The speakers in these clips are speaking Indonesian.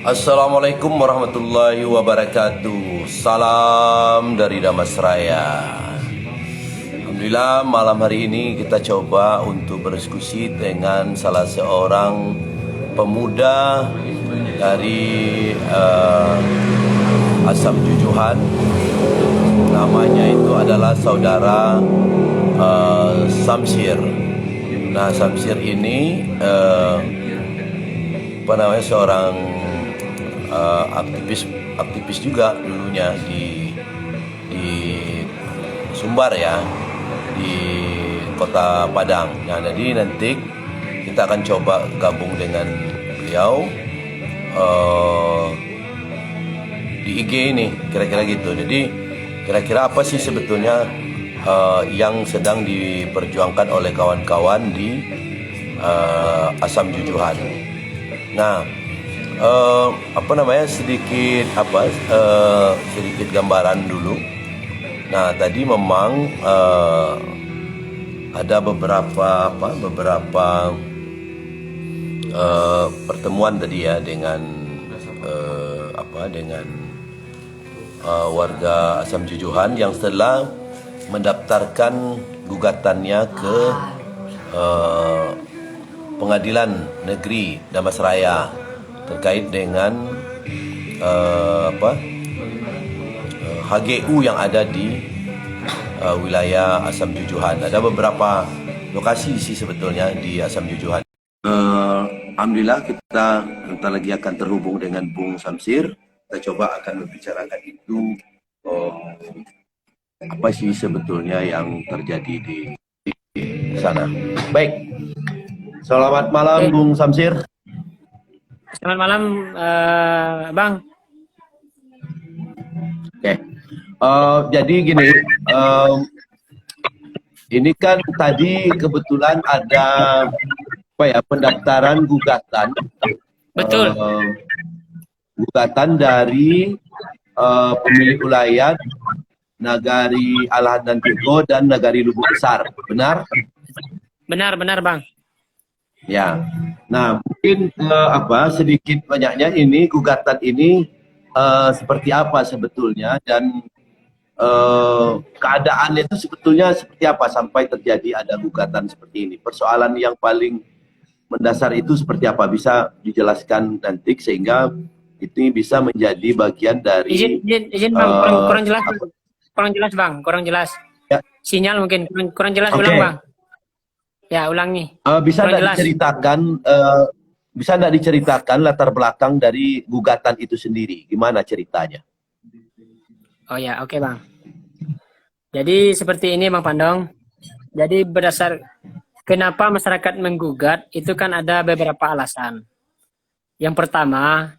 Assalamualaikum warahmatullahi wabarakatuh. Salam dari Damasraya. Alhamdulillah malam hari ini kita coba untuk berdiskusi dengan salah seorang pemuda dari Asam Jujuhan. Namanya itu adalah saudara Samsir. Nah, Samsir ini seorang aktivis juga dulunya di Sumbar ya, di Kota Padang. Nah, jadi nanti kita akan coba gabung dengan beliau di IG ini, kira-kira gitu. Jadi kira-kira apa sih sebetulnya yang sedang diperjuangkan oleh kawan-kawan di Asam Jujuhan. Nah, sedikit gambaran dulu. Nah, tadi memang ada beberapa pertemuan tadi ya dengan warga Asam Jujuhan yang setelah mendaftarkan gugatannya ke Pengadilan Negeri Damasraya terkait dengan HGU yang ada di wilayah Asam Jujuhan. Ada beberapa lokasi sih sebetulnya di Asam Jujuhan. Alhamdulillah kita nanti lagi akan terhubung dengan Bung Samsir. Kita coba akan membicarakan itu apa sih sebetulnya yang terjadi di sana. Baik. Selamat malam Bung Samsir. Selamat malam Bang. Oke. Jadi gini, ini kan tadi kebetulan ada pendaftaran gugatan. Betul. Gugatan dari pemilik wilayah Nagari Alahan Tigo dan Nagari Lubuk Besar, benar? Benar Bang. Ya, nah mungkin sedikit banyaknya ini gugatan ini seperti apa sebetulnya dan keadaannya itu sebetulnya seperti apa sampai terjadi ada gugatan seperti ini. Persoalan yang paling mendasar itu seperti apa, bisa dijelaskan nanti sehingga itu bisa menjadi bagian dari izin Bang, kurang jelas Bang, kurang jelas. Ya. Sinyal mungkin kurang jelas. Okay. Ulang Bang. Ya, ulang nih. Bisa nggak diceritakan latar belakang dari gugatan itu sendiri? Gimana ceritanya? Oh ya, oke Bang. Jadi seperti ini Bang Pandong. Jadi berdasar kenapa masyarakat menggugat itu kan ada beberapa alasan. Yang pertama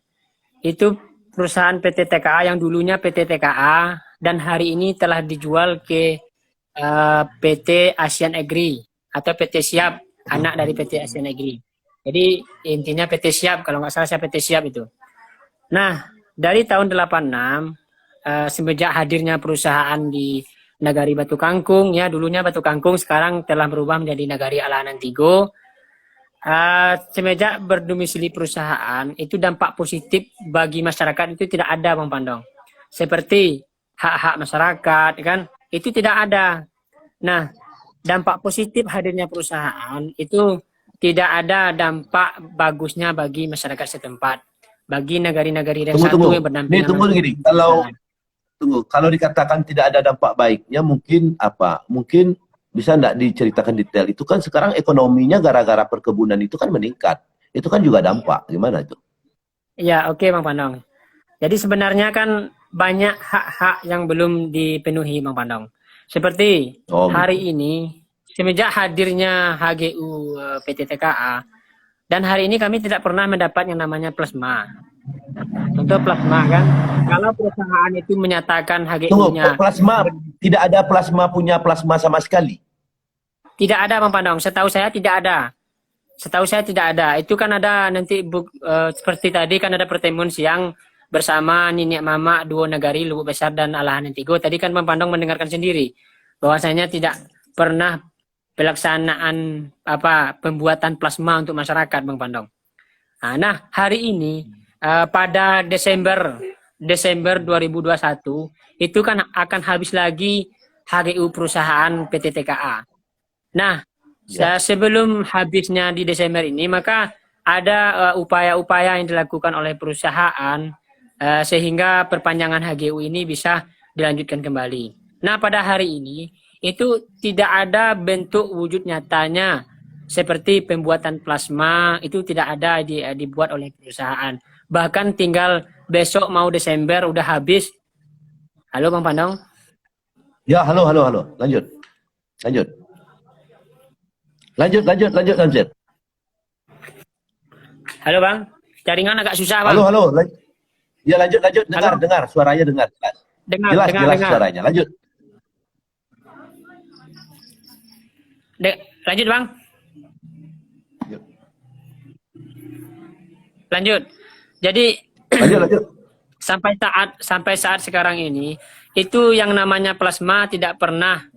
itu perusahaan PT TKA yang dulunya PT TKA dan hari ini telah dijual ke PT Asian Agri atau PT Siap, anak dari PT Asian Agri. Jadi intinya PT Siap, kalau nggak salah saya PT Siap itu. Nah, dari tahun 86 semenjak hadirnya perusahaan di Nagari Batu Kangkung, ya dulunya Batu Kangkung, sekarang telah berubah menjadi Nagari Alahan Tigo. Semenjak berdomisili perusahaan, itu dampak positif bagi masyarakat itu tidak ada Bang Pandong. Seperti hak-hak masyarakat, kan? Itu tidak ada. Nah, dampak positif hadirnya perusahaan itu tidak ada dampak bagusnya bagi masyarakat setempat, bagi negari-negari yang satu yang berdampingan. Tunggu gini, kalau dikatakan tidak ada dampak baiknya, mungkin apa? Mungkin bisa enggak diceritakan detail? Itu kan sekarang ekonominya gara-gara perkebunan itu kan meningkat. Itu kan juga dampak. Gimana itu? Ya, oke Bang Pandong. Jadi sebenarnya kan banyak hak-hak yang belum dipenuhi Bang Pandong. Seperti hari ini, semenjak hadirnya HGU PT TKA, dan hari ini kami tidak pernah mendapat yang namanya plasma. Contoh plasma kan, kalau perusahaan itu menyatakan HGU-nya... Plasma, tidak ada plasma punya plasma sama sekali? Tidak ada Bang Pandong, setahu saya tidak ada. Setahu saya tidak ada. Itu kan ada nanti, seperti tadi kan ada pertemuan siang, bersama Niniak Mama, Dua Nagari, Lubuk Besar, dan Alahan Tigo. Tadi kan Bang Pandong mendengarkan sendiri bahwasanya tidak pernah pelaksanaan pembuatan plasma untuk masyarakat Bang Pandong. Nah, hari ini pada Desember 2021 itu kan akan habis lagi HGU perusahaan PT TKA. Nah, sebelum habisnya di Desember ini, maka ada upaya-upaya yang dilakukan oleh perusahaan sehingga perpanjangan HGU ini bisa dilanjutkan kembali. Nah, pada hari ini itu tidak ada bentuk wujud nyatanya seperti pembuatan plasma, itu tidak ada dibuat oleh perusahaan. Bahkan tinggal besok mau Desember udah habis. Halo Bang Pandong? Ya, halo. Lanjut. Halo Bang, jaringan agak susah Bang. Halo. Ya, lanjut. Dengar. Suaranya dengar. Jelas suaranya. Lanjut. Lanjut Bang. Lanjut. Jadi Lanjut. sampai saat sekarang ini itu yang namanya plasma tidak pernah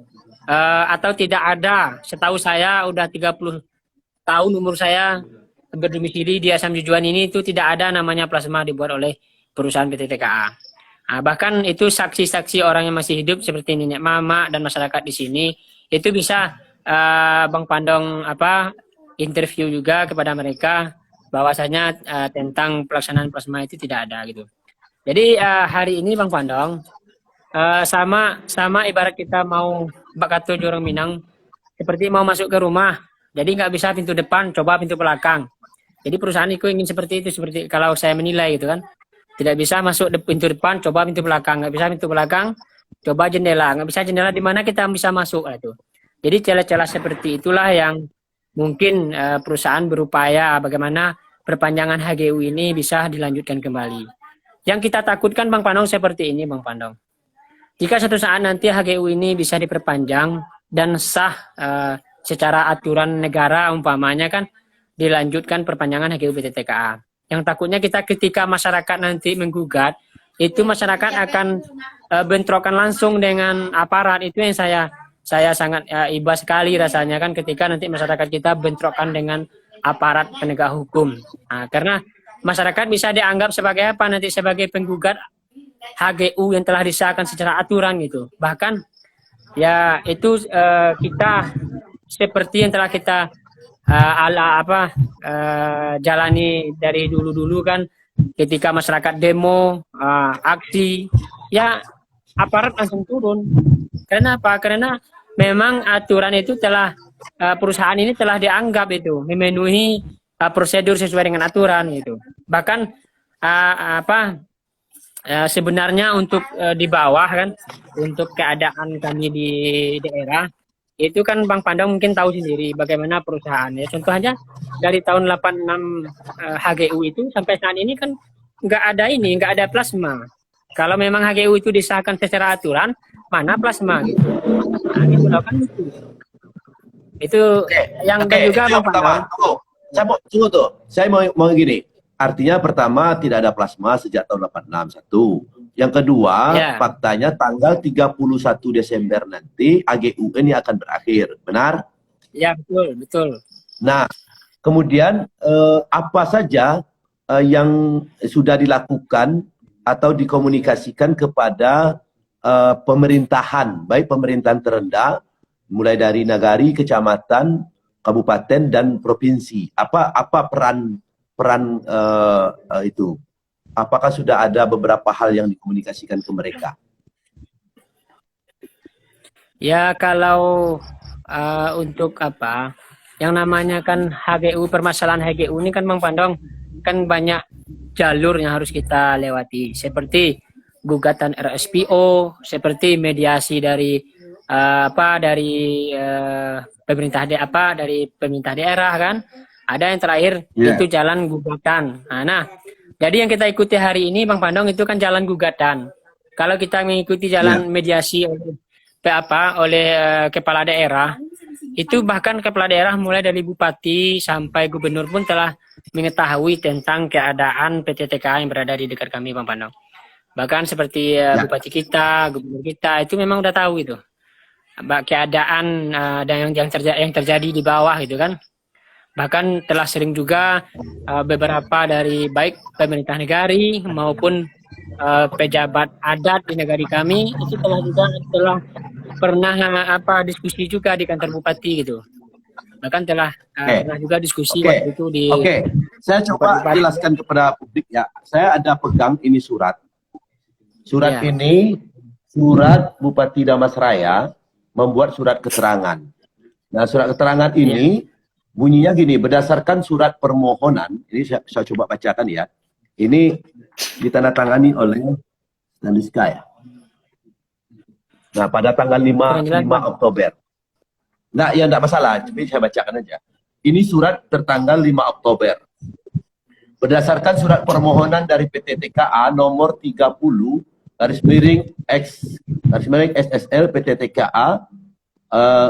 atau tidak ada. Setahu saya udah 30 tahun umur saya berdomisili di Asam Jujuan ini, itu tidak ada namanya plasma dibuat oleh perusahaan PT TKA. Nah, bahkan itu saksi-saksi orang yang masih hidup seperti nenek mama dan masyarakat di sini itu bisa Bang Pandong interview juga kepada mereka bahwasanya tentang pelaksanaan plasma itu tidak ada gitu. Jadi hari ini Bang Pandong sama ibarat kita mau bakato jorong Minang, seperti mau masuk ke rumah, jadi nggak bisa pintu depan, coba pintu belakang. Jadi perusahaan itu ingin seperti itu, seperti kalau saya menilai gitu kan, tidak bisa masuk pintu depan, coba pintu belakang, nggak bisa pintu belakang, coba jendela, nggak bisa jendela, di mana kita bisa masuk itu. Jadi celah-celah seperti itulah yang mungkin perusahaan berupaya bagaimana perpanjangan HGU ini bisa dilanjutkan kembali. Yang kita takutkan Bang Pandong seperti ini Bang Pandong. Jika suatu saat nanti HGU ini bisa diperpanjang dan sah secara aturan negara umpamanya kan dilanjutkan perpanjangan HGU PT TKA. Yang takutnya kita ketika masyarakat nanti menggugat, itu masyarakat akan bentrokan langsung dengan aparat. Itu yang saya sangat iba sekali rasanya kan ketika nanti masyarakat kita bentrokan dengan aparat penegak hukum. Nah, karena masyarakat bisa dianggap sebagai apa nanti, sebagai penggugat HGU yang telah disahkan secara aturan gitu. Bahkan ya itu kita seperti yang telah kita jalani dari dulu-dulu kan, ketika masyarakat demo, aksi, ya aparat langsung turun. Karena apa? Karena memang aturan itu telah perusahaan ini telah dianggap itu memenuhi prosedur sesuai dengan aturan gitu. Bahkan sebenarnya untuk di bawah kan, untuk keadaan kami di daerah itu kan Bang Pandang mungkin tahu sendiri bagaimana perusahaannya. Contoh aja dari tahun 86 HGU itu sampai saat ini kan nggak ada plasma. Kalau memang HGU itu disahkan secara aturan, mana plasma gitu. Nah, gitu loh kan itu. Itu yang juga Bang Pandang. Tunggu tuh. Saya mau gini. Artinya pertama tidak ada plasma sejak tahun 86. Yang kedua, faktanya tanggal 31 Desember nanti HGU ini akan berakhir. Benar? Ya, betul. Nah, kemudian apa saja yang sudah dilakukan atau dikomunikasikan kepada pemerintahan, baik pemerintahan terendah, mulai dari nagari, kecamatan, kabupaten, dan provinsi. Apa peran itu? Apakah sudah ada beberapa hal yang dikomunikasikan ke mereka? Ya, kalau untuk yang namanya kan HGU, permasalahan HGU ini kan Bang Pandong, kan banyak jalur yang harus kita lewati, seperti gugatan RSPO, seperti mediasi dari pemerintah daerah kan. Ada yang terakhir itu jalan gugatan. Nah, jadi yang kita ikuti hari ini Bang Pandong itu kan jalan gugatan. Kalau kita mengikuti jalan mediasi oleh kepala daerah, itu bahkan kepala daerah mulai dari bupati sampai gubernur pun telah mengetahui tentang keadaan PT TKA yang berada di dekat kami Bang Pandong. Bahkan seperti bupati kita, gubernur kita itu memang udah tahu itu keadaan dan yang terjadi di bawah gitu kan. Bahkan telah sering juga beberapa dari baik pemerintah negari maupun pejabat adat di negari kami itu telah pernah diskusi juga di kantor bupati gitu. Bahkan telah Oke. pernah juga diskusi Oke. waktu itu di Oke. Saya coba bupati. jelaskan kepada publik ya. Saya ada pegang ini surat. Surat Ya. ini surat Bupati Damasraya membuat surat keterangan. Nah, surat keterangan ini bunyinya gini, berdasarkan surat permohonan, ini saya coba bacakan ya. Ini ditandatangani oleh Nandiska ya. Nah, pada tanggal 5 Oktober. Nah, ya enggak masalah, tapi saya bacakan aja. Ini surat tertanggal 5 Oktober. Berdasarkan surat permohonan dari PT TKA nomor 30 /SSL PT TKA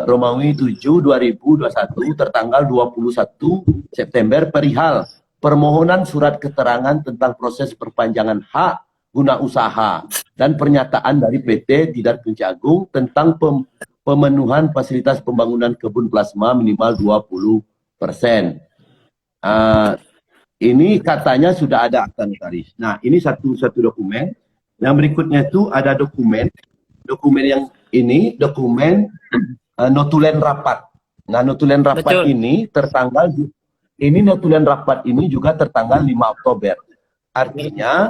Romawi 7 2021 tertanggal 21 September perihal permohonan surat keterangan tentang proses perpanjangan hak guna usaha dan pernyataan dari PT Tidar Kejagung tentang pemenuhan fasilitas pembangunan kebun plasma minimal 20%. Ini katanya sudah ada akta notaris. Nah, ini satu dokumen. Yang berikutnya itu ada dokumen yang ini dokumen notulen rapat. Nah, notulen rapat ini notulen rapat ini juga tertanggal 5 Oktober. Artinya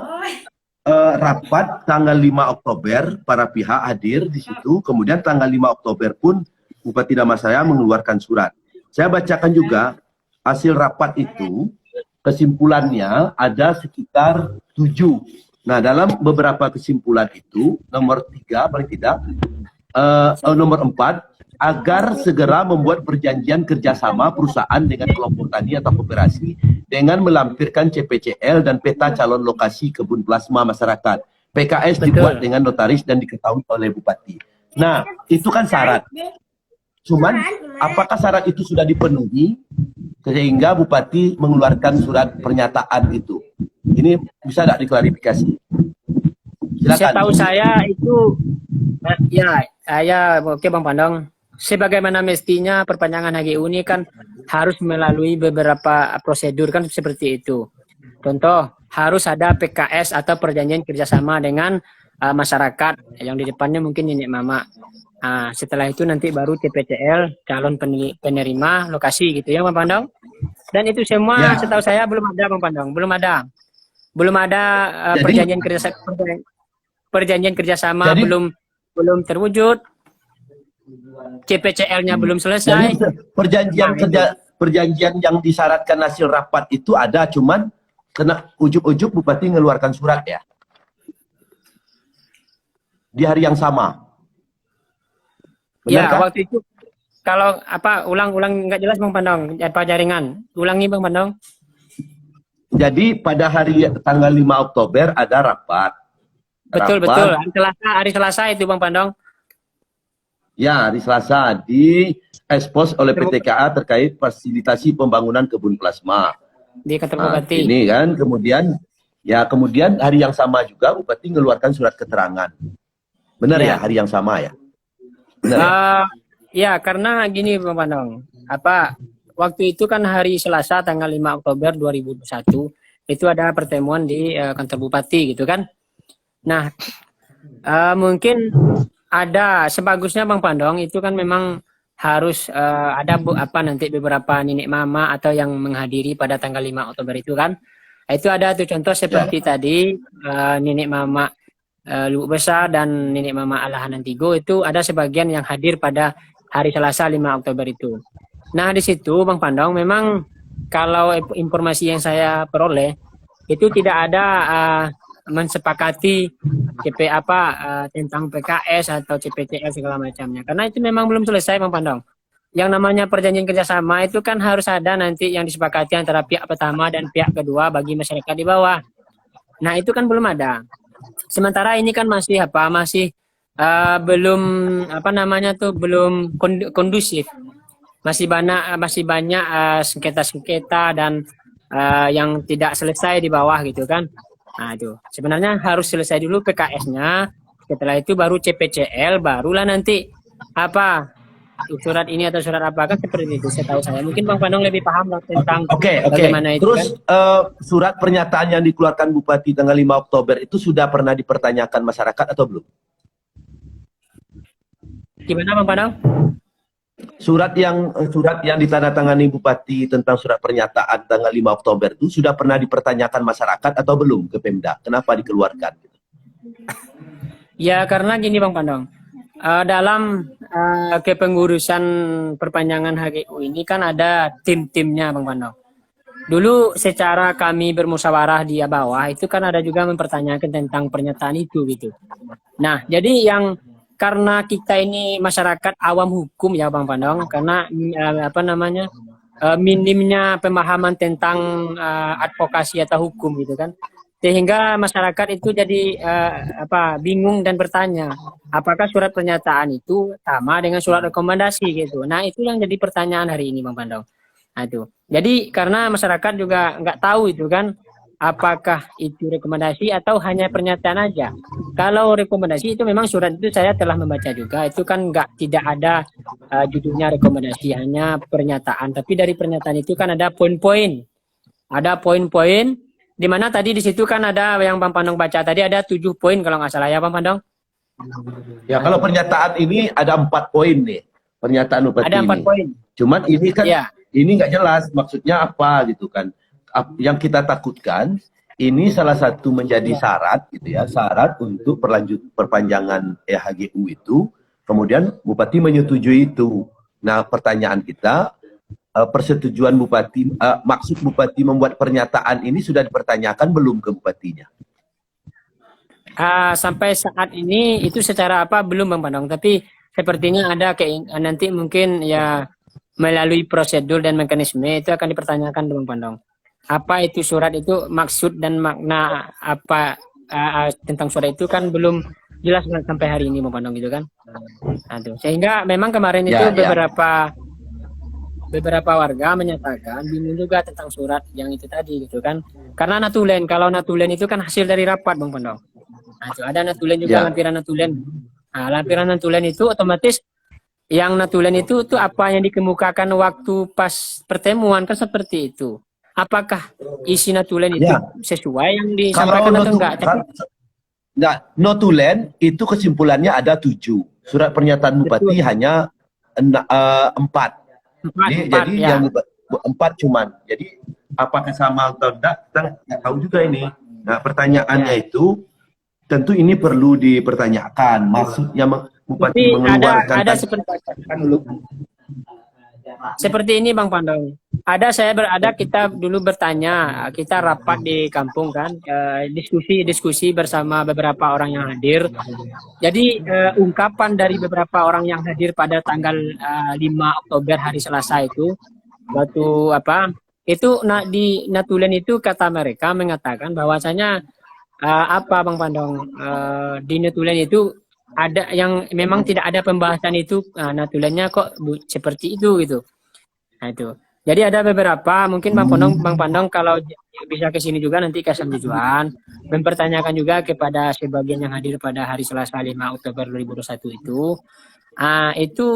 rapat tanggal 5 Oktober para pihak hadir di situ, kemudian tanggal 5 Oktober pun Bupati Damastraya mengeluarkan surat. Saya bacakan juga hasil rapat itu, kesimpulannya ada sekitar 7. Nah, dalam beberapa kesimpulan itu, nomor 3 paling tidak, nomor 4, agar segera membuat perjanjian kerjasama perusahaan dengan kelompok tani atau koperasi dengan melampirkan CPCL dan peta calon lokasi kebun plasma masyarakat. PKS dibuat dengan notaris dan diketahui oleh Bupati. Nah, itu kan syarat. Cuman, apakah syarat itu sudah dipenuhi sehingga Bupati mengeluarkan surat pernyataan itu? Ini bisa tidak diklarifikasi? Silakan. Setahu saya itu, oke Bang Pandong. Sebagaimana mestinya perpanjangan HGU ini kan harus melalui beberapa prosedur kan seperti itu. Contoh, harus ada PKS atau perjanjian kerjasama dengan masyarakat yang di depannya mungkin nenek mama. Setelah itu nanti baru CPCL, calon penerima lokasi gitu ya Bang Pandong. Dan itu semua setahu saya belum ada Bang Pandong, belum ada perjanjian kerjasama belum terwujud. CPCL-nya belum selesai. Jadi perjanjian yang disyaratkan hasil rapat itu ada, cuman kena ujug-ujug Bupati mengeluarkan surat ya. Di hari yang sama. Benar, waktu itu kalau ulang nggak jelas Bang Pandong, apa jaringan. Ulangi Bang Pandong. Jadi pada tanggal 5 Oktober ada rapat. Betul. Hari Selasa itu Bang Pandong. Ya, hari Selasa di expose oleh PTKA terkait fasilitasi pembangunan kebun plasma. Di kantor Bupati. Ini kan kemudian hari yang sama juga Bupati mengeluarkan surat keterangan. Benar ya, hari yang sama ya? Benar ya, karena gini Bang Pandong. Waktu itu kan hari Selasa tanggal 5 Oktober 2021 itu ada pertemuan di kantor Bupati gitu kan. Nah, mungkin ada sebagusnya Bang Pandong itu kan memang harus ada nanti beberapa nenek mama atau yang menghadiri pada tanggal 5 Oktober itu kan. Itu ada tuh contoh seperti tadi nenek mama Lubuk Besar dan nenek mama Alahanan Tigo itu ada sebagian yang hadir pada hari Selasa 5 Oktober itu. Nah, di situ Bang Pandong memang kalau informasi yang saya peroleh itu tidak ada mensepakati tentang PKS atau CPCL segala macamnya. Karena itu memang belum selesai Bang Pandong. Yang namanya perjanjian kerjasama itu kan harus ada nanti yang disepakati antara pihak pertama dan pihak kedua bagi masyarakat di bawah. Nah, itu kan belum ada. Sementara ini kan masih belum belum kondusif. Masih banyak sengketa-sengketa dan yang tidak selesai di bawah gitu kan. Nah, itu sebenarnya harus selesai dulu PKS-nya. Setelah itu baru CPCL, barulah nanti surat ini atau surat apa kan seperti itu setahu saya. Mungkin Bang Pandong lebih paham lah tentang Oke. bagaimana itu Terus kan. surat pernyataan yang dikeluarkan Bupati tanggal 5 Oktober itu sudah pernah dipertanyakan masyarakat atau belum? Gimana Bang Pandong? Surat yang ditandatangani Bupati tentang surat pernyataan tanggal 5 Oktober itu sudah pernah dipertanyakan masyarakat atau belum ke Pemda? Kenapa dikeluarkan? Ya karena gini Bang Pandong. Dalam kepengurusan perpanjangan HGU ini kan ada tim-timnya Bang Pandong. Dulu secara kami bermusyawarah di bawah itu kan ada juga mempertanyakan tentang pernyataan itu gitu. Nah, jadi yang karena kita ini masyarakat awam hukum ya Bang Pandong, karena minimnya pemahaman tentang advokasi atau hukum gitu kan. Sehingga masyarakat itu jadi bingung dan bertanya, apakah surat pernyataan itu sama dengan surat rekomendasi gitu. Nah, itu yang jadi pertanyaan hari ini Bang Pandong. Nah, itu. Jadi karena masyarakat juga nggak tahu itu kan, apakah itu rekomendasi atau hanya pernyataan aja. Kalau rekomendasi itu memang surat itu saya telah membaca juga, itu kan tidak ada judulnya rekomendasi, hanya pernyataan. Tapi dari pernyataan itu kan ada poin-poin. Ada poin-poin, di mana tadi di situ kan ada yang Bang Pandong baca tadi ada 7 poin kalau nggak salah ya Bang Pandong. Ya, kalau pernyataan ini ada 4 poin nih. Pernyataan Bupati Ada 4 ini. poin. Cuman ini kan Ya. ini nggak jelas maksudnya apa gitu kan. Yang kita takutkan ini salah satu menjadi syarat gitu ya, syarat untuk perpanjangan HGU itu, kemudian Bupati menyetujui itu. Nah, pertanyaan kita, persetujuan Bupati, maksud Bupati membuat pernyataan ini sudah dipertanyakan belum ke Bupatinya? Sampai saat ini itu secara apa belum Bang Pandong, tapi sepertinya ada nanti mungkin ya melalui prosedur dan mekanisme itu akan dipertanyakan Bang Pandong. Apa itu surat itu, maksud dan makna apa tentang surat itu kan belum jelas sampai hari ini Bang Pandong gitu kan. Nah, sehingga memang kemarin itu beberapa warga menyatakan bingung juga tentang surat yang itu tadi gitu kan. Karena natulen, kalau natulen itu kan hasil dari rapat Bang Pandong. Nah, itu ada natulen juga, lampiran natulen. Nah, lampiran natulen itu otomatis yang natulen itu apa yang dikemukakan waktu pas pertemuan kan seperti itu. Apakah isi natulen itu sesuai yang disampaikan atau enggak? Nah, notulen itu kesimpulannya ada 7. Surat pernyataan Bupati hanya 4. Jadi yang 4 cuman. Jadi apakah sama atau enggak kita nggak tahu juga ini. Nah, pertanyaannya itu tentu ini perlu dipertanyakan. Maksudnya Bupati mengeluarkan ada seperti ini Bang Pandong. Kita dulu bertanya, kita rapat di kampung kan, diskusi bersama beberapa orang yang hadir. Jadi ungkapan dari beberapa orang yang hadir pada tanggal 5 Oktober hari Selasa itu, di Natulen itu kata mereka mengatakan bahwasanya Bang Pandong, di Natulen itu ada yang memang tidak ada pembahasan itu, Natulennya kok seperti itu gitu. Nah, itu. Jadi ada beberapa, mungkin Bang Pandong kalau bisa ke sini juga nanti ke Samjujuan, mempertanyakan juga kepada sebagian yang hadir pada hari Selasa 5 Oktober 2021 itu.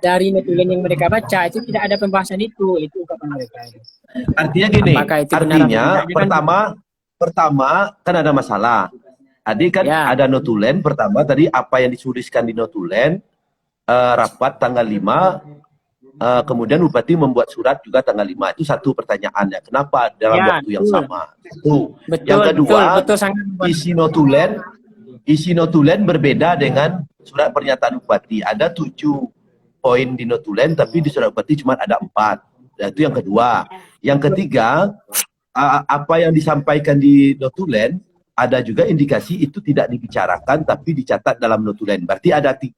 Dari Natulen yang mereka baca itu tidak ada pembahasan itu ungkapan mereka. Artinya gini, pertama kan ada masalah. Tadi kan ada notulen pertama, tadi apa yang dituliskan di notulen, rapat tanggal 5, kemudian Bupati membuat surat juga tanggal 5. Itu satu pertanyaannya. Kenapa dalam waktu yang sama? Itu. Yang kedua, isi notulen berbeda dengan surat pernyataan Bupati. Ada 7 poin di notulen, tapi di surat Bupati cuma ada 4. Itu yang kedua. Yang ketiga, apa yang disampaikan di notulen, ada juga indikasi itu tidak dibicarakan, tapi dicatat dalam notulen. Berarti ada 3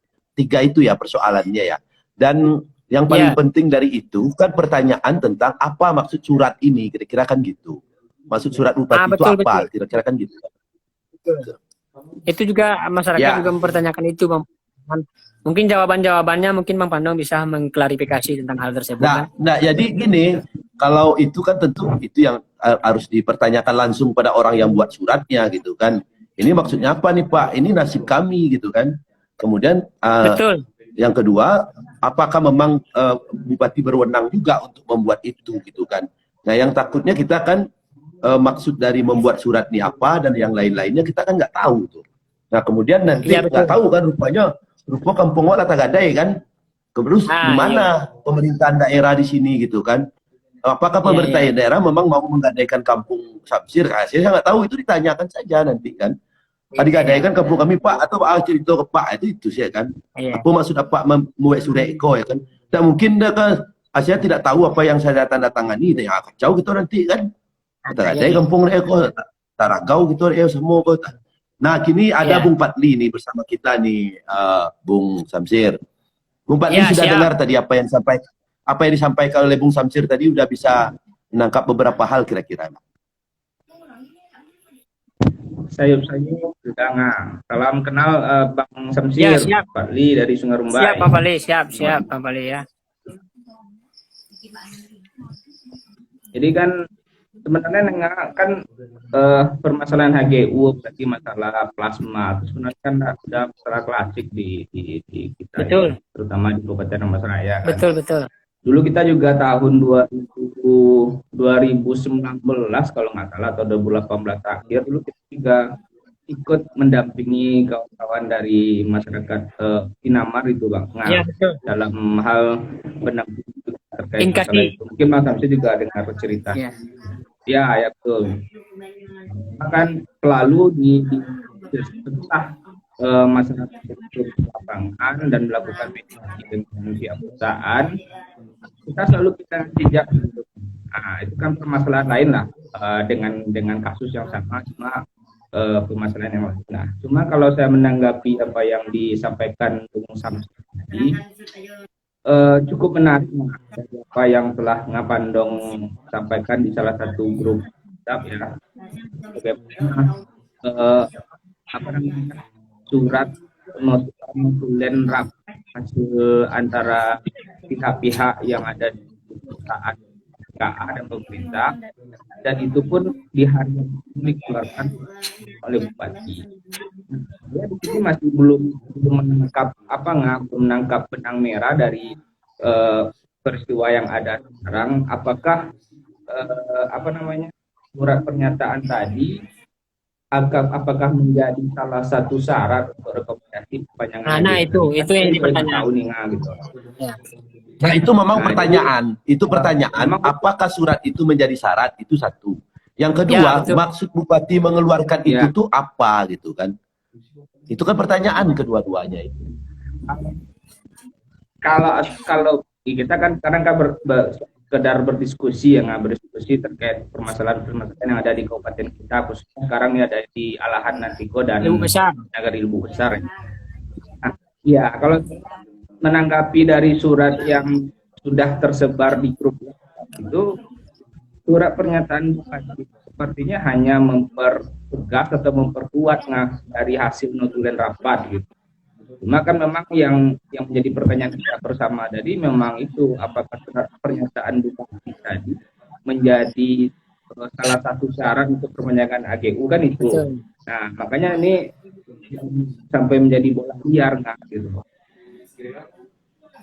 itu ya persoalannya ya. Dan yang paling penting dari itu kan pertanyaan tentang apa maksud surat ini, kira-kira kan gitu. Maksud surat Bupati itu apa, kira-kira kan gitu. Betul. Itu juga masyarakat juga mempertanyakan itu, Bang. Mungkin jawabannya mungkin Bang Pandong bisa mengklarifikasi tentang hal tersebut. Nah, jadi gini, kalau itu kan tentu itu yang harus dipertanyakan langsung pada orang yang buat suratnya gitu kan. Ini maksudnya apa nih Pak? Ini nasib kami gitu kan. Kemudian Betul. Yang kedua, apakah memang bupati berwenang juga untuk membuat itu gitu kan? Nah, yang takutnya kita kan maksud dari membuat surat ini apa dan yang lain-lainnya kita kan nggak tahu tuh. Nah, kemudian nanti Iya betul. nggak tahu kan rupa kampung Wak Lata Gadai kan. Terus di Iya. mana pemerintahan daerah di sini gitu kan? Apakah Iya, pemerintah iya. daerah memang mau menggadaikan kampung Samsir? Saya nggak tahu, itu ditanyakan saja nanti kan. Digadaikan kampung kami Pak atau cerita ke Pak itu sih kan. Iya. Apa maksud Pak membuat surat eko ya kan? Tak mungkin dah kan. Saya tidak tahu apa yang saya tanda tangani. Ya kacau gitu nanti kan. Kita gadai kampung eko, Taragau gitu semua kota. Nah kini ada Iya. Bung Patli nih bersama kita nih, Bung Samsir. Bung Patli Ya, sudah siap. dengar tadi apa yang disampaikan oleh Bung Samsir tadi, udah bisa menangkap beberapa hal kira-kira. Sayup juga nggak. Salam kenal Bang Ya, Samsir, siap. Pak Li dari Sungai Rumbai. Siap, Pak Pali. Siap, Pak Pali ya. Jadi kan sebenarnya kan permasalahan HGU berarti masalah plasma itu sebenarnya kan sudah masalah klasik di kita, Betul. ya, terutama di Kabupaten Mas Raya. Kan. Betul. Dulu kita juga tahun 2019 kalau nggak salah atau 2018 akhir dulu kita juga ikut mendampingi kawan-kawan dari masyarakat Inamar itu Bang. Nah, Ya, betul. dalam hal pendampingan terkait Ingkasi. masalah itu. Mungkin Mas Samsi juga dengar cerita. Ya. Ya betul. Bahkan selalu di setelah masyarakat itu lapangan dan melakukan mediasi dengan pihak perusahaan, kita selalu kita jejak. Nah, itu kan permasalahan lain lah dengan kasus yang sama, cuma permasalahan yang lain. Nah, cuma kalau saya menanggapi apa yang disampaikan Bung Samsi tadi, cukup menarik dari apa yang telah Ngapandong sampaikan di salah satu grup WhatsApp ya, bagaimana apa namanya surat notulen rapat hasil antara pihak-pihak yang ada di perusahaan KA dan pemerintah, dan itu pun di hari yang dikeluarkan oleh Bupati. Ya, di sini masih belum menangkap benang merah dari peristiwa yang ada sekarang. Apakah surat pernyataan tadi apakah menjadi salah satu syarat untuk rekomendasi perpanjangan? Nah, itu yang dipertanyakan. Tahu nih gitu. Ya. Nah itu memang pertanyaan. Itu pertanyaan. memang- Apakah surat itu menjadi syarat? Itu satu. Yang Ya, kedua, betul. maksud Bupati mengeluarkan itu Ya. tuh apa gitu kan? Itu kan pertanyaan kedua-duanya itu. Kalau kita kan sekarang kan sekedar berdiskusi berdiskusi terkait permasalahan yang ada di kabupaten kita, khususnya sekarang ini ada di Alahan Nantiko dan Ibu besar. Nagari Lubu Besar. Nah, ya kalau menanggapi dari surat yang sudah tersebar di grup itu, surat pernyataan Bupati sepertinya hanya mempertegas atau memperkuat dari hasil notulen rapat gitu. Cuma kan memang yang menjadi pertanyaan kita bersama tadi memang itu, apakah pernyataan Bupati tadi menjadi salah satu syarat untuk perpanjangan AGU kan itu. Betul. Nah makanya ini sampai menjadi bola liar gitu.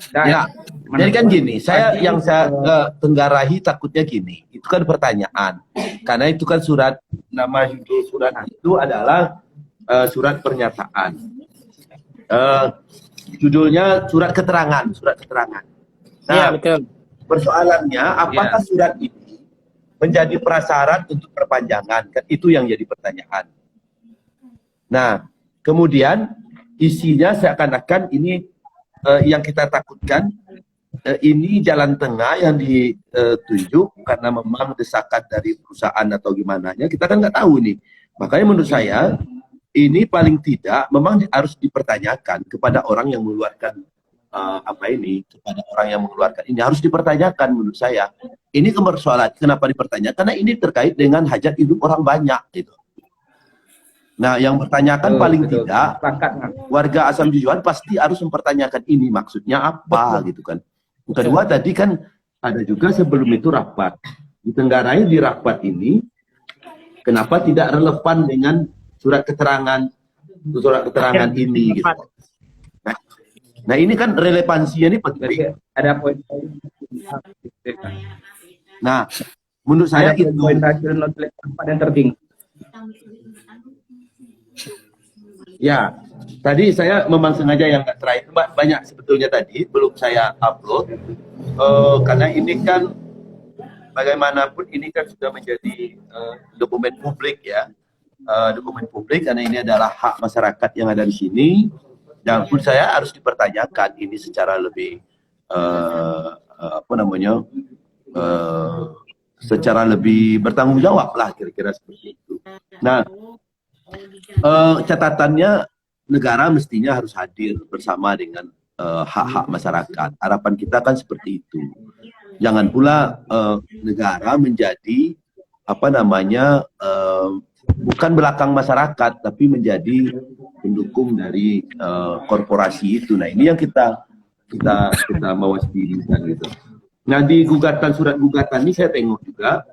Dan Ya, jadi kan gini, yang saya tenggarahi takutnya gini, itu kan pertanyaan, karena itu kan surat, nama judul surat itu adalah surat pernyataan, judulnya surat keterangan. Nah, Ya, betul. persoalannya apakah surat ini menjadi prasyarat untuk perpanjangan, kan itu yang jadi pertanyaan. Nah, kemudian isinya seakan-akan ini yang kita takutkan ini jalan tengah yang ditunjuk karena memang desakan dari perusahaan atau gimana nya, kita kan nggak tahu nih. Makanya menurut saya ini paling tidak memang harus dipertanyakan kepada orang yang mengeluarkan kepada orang yang mengeluarkan ini harus dipertanyakan menurut saya. Ini persoalan kenapa dipertanyakan, karena ini terkait dengan hajat hidup orang banyak gitu. Nah, yang bertanyakan paling tidak warga Asam Jujuhan pasti harus mempertanyakan ini maksudnya apa gitu kan. Yang kedua tadi kan ada juga sebelum itu rapat. Ditenggarai di rapat ini kenapa tidak relevan dengan surat keterangan ini gitu. Nah, Nah ini kan relevansinya ini penting. Jadi ada poin-poin. Nah menurut saya Ada itu poin rasio nilai tempat yang tertinggi. ya. Tadi saya memang sengaja yang nggak terakhir banyak sebetulnya tadi belum saya upload karena ini kan bagaimanapun ini kan sudah menjadi dokumen publik ya. Dokumen publik karena ini adalah hak masyarakat yang ada di sini dan pun saya harus dipertanyakan ini secara lebih apa namanya secara lebih bertanggung jawab lah kira-kira seperti itu. Nah catatannya negara mestinya harus hadir bersama dengan hak-hak masyarakat. Harapan kita kan seperti itu. Jangan pula negara menjadi apa namanya bukan belakang masyarakat tapi menjadi pendukung dari korporasi itu. Nah ini yang kita mewaspadai gitu. Nah di gugatan surat gugatan ini saya tengok juga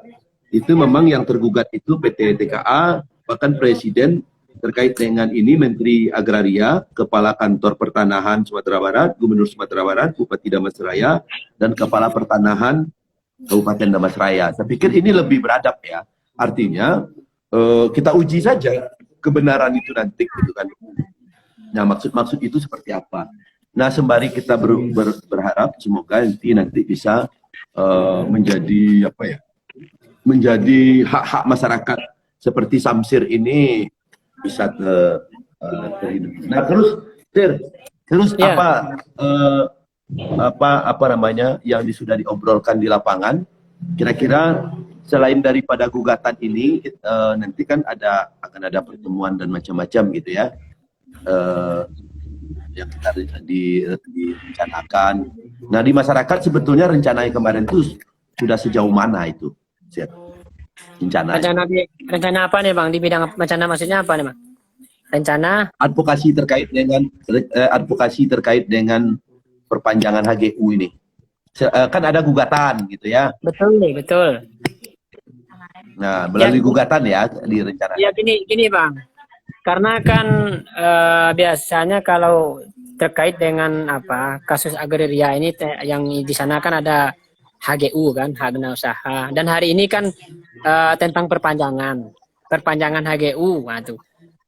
itu memang yang tergugat itu PT TKA bahkan presiden terkait dengan ini Menteri Agraria, Kepala Kantor Pertanahan Sumatera Barat, Gubernur Sumatera Barat, Bupati Damastraya dan Kepala Pertanahan Kabupaten Damastraya. Saya pikir ini lebih beradab ya. Artinya kita uji saja kebenaran itu nanti gitu kan. Nah maksud itu seperti apa? Nah sembari kita berharap semoga nanti bisa menjadi apa ya? Menjadi hak-hak masyarakat seperti Samsir ini bisa terhidup. Nah terus Ya. apa namanya yang sudah diobrolkan di lapangan kira-kira selain daripada gugatan ini nanti kan akan ada pertemuan dan macam-macam gitu ya yang kita direncanakan. Nah di masyarakat sebetulnya rencana yang kemarin itu sudah sejauh mana itu rencana Rencana apa nih Bang? Di bidang rencana maksudnya apa nih Bang? Rencana advokasi terkait dengan perpanjangan HGU ini. Kan ada gugatan gitu ya. betul nih, betul. Nah, melalui gugatan ya direncanakan. Ya gini Bang. Karena kan biasanya kalau terkait dengan apa kasus agraria ini yang di sana kan ada HGU kan, hak guna usaha. Dan hari ini kan tentang perpanjangan HGU.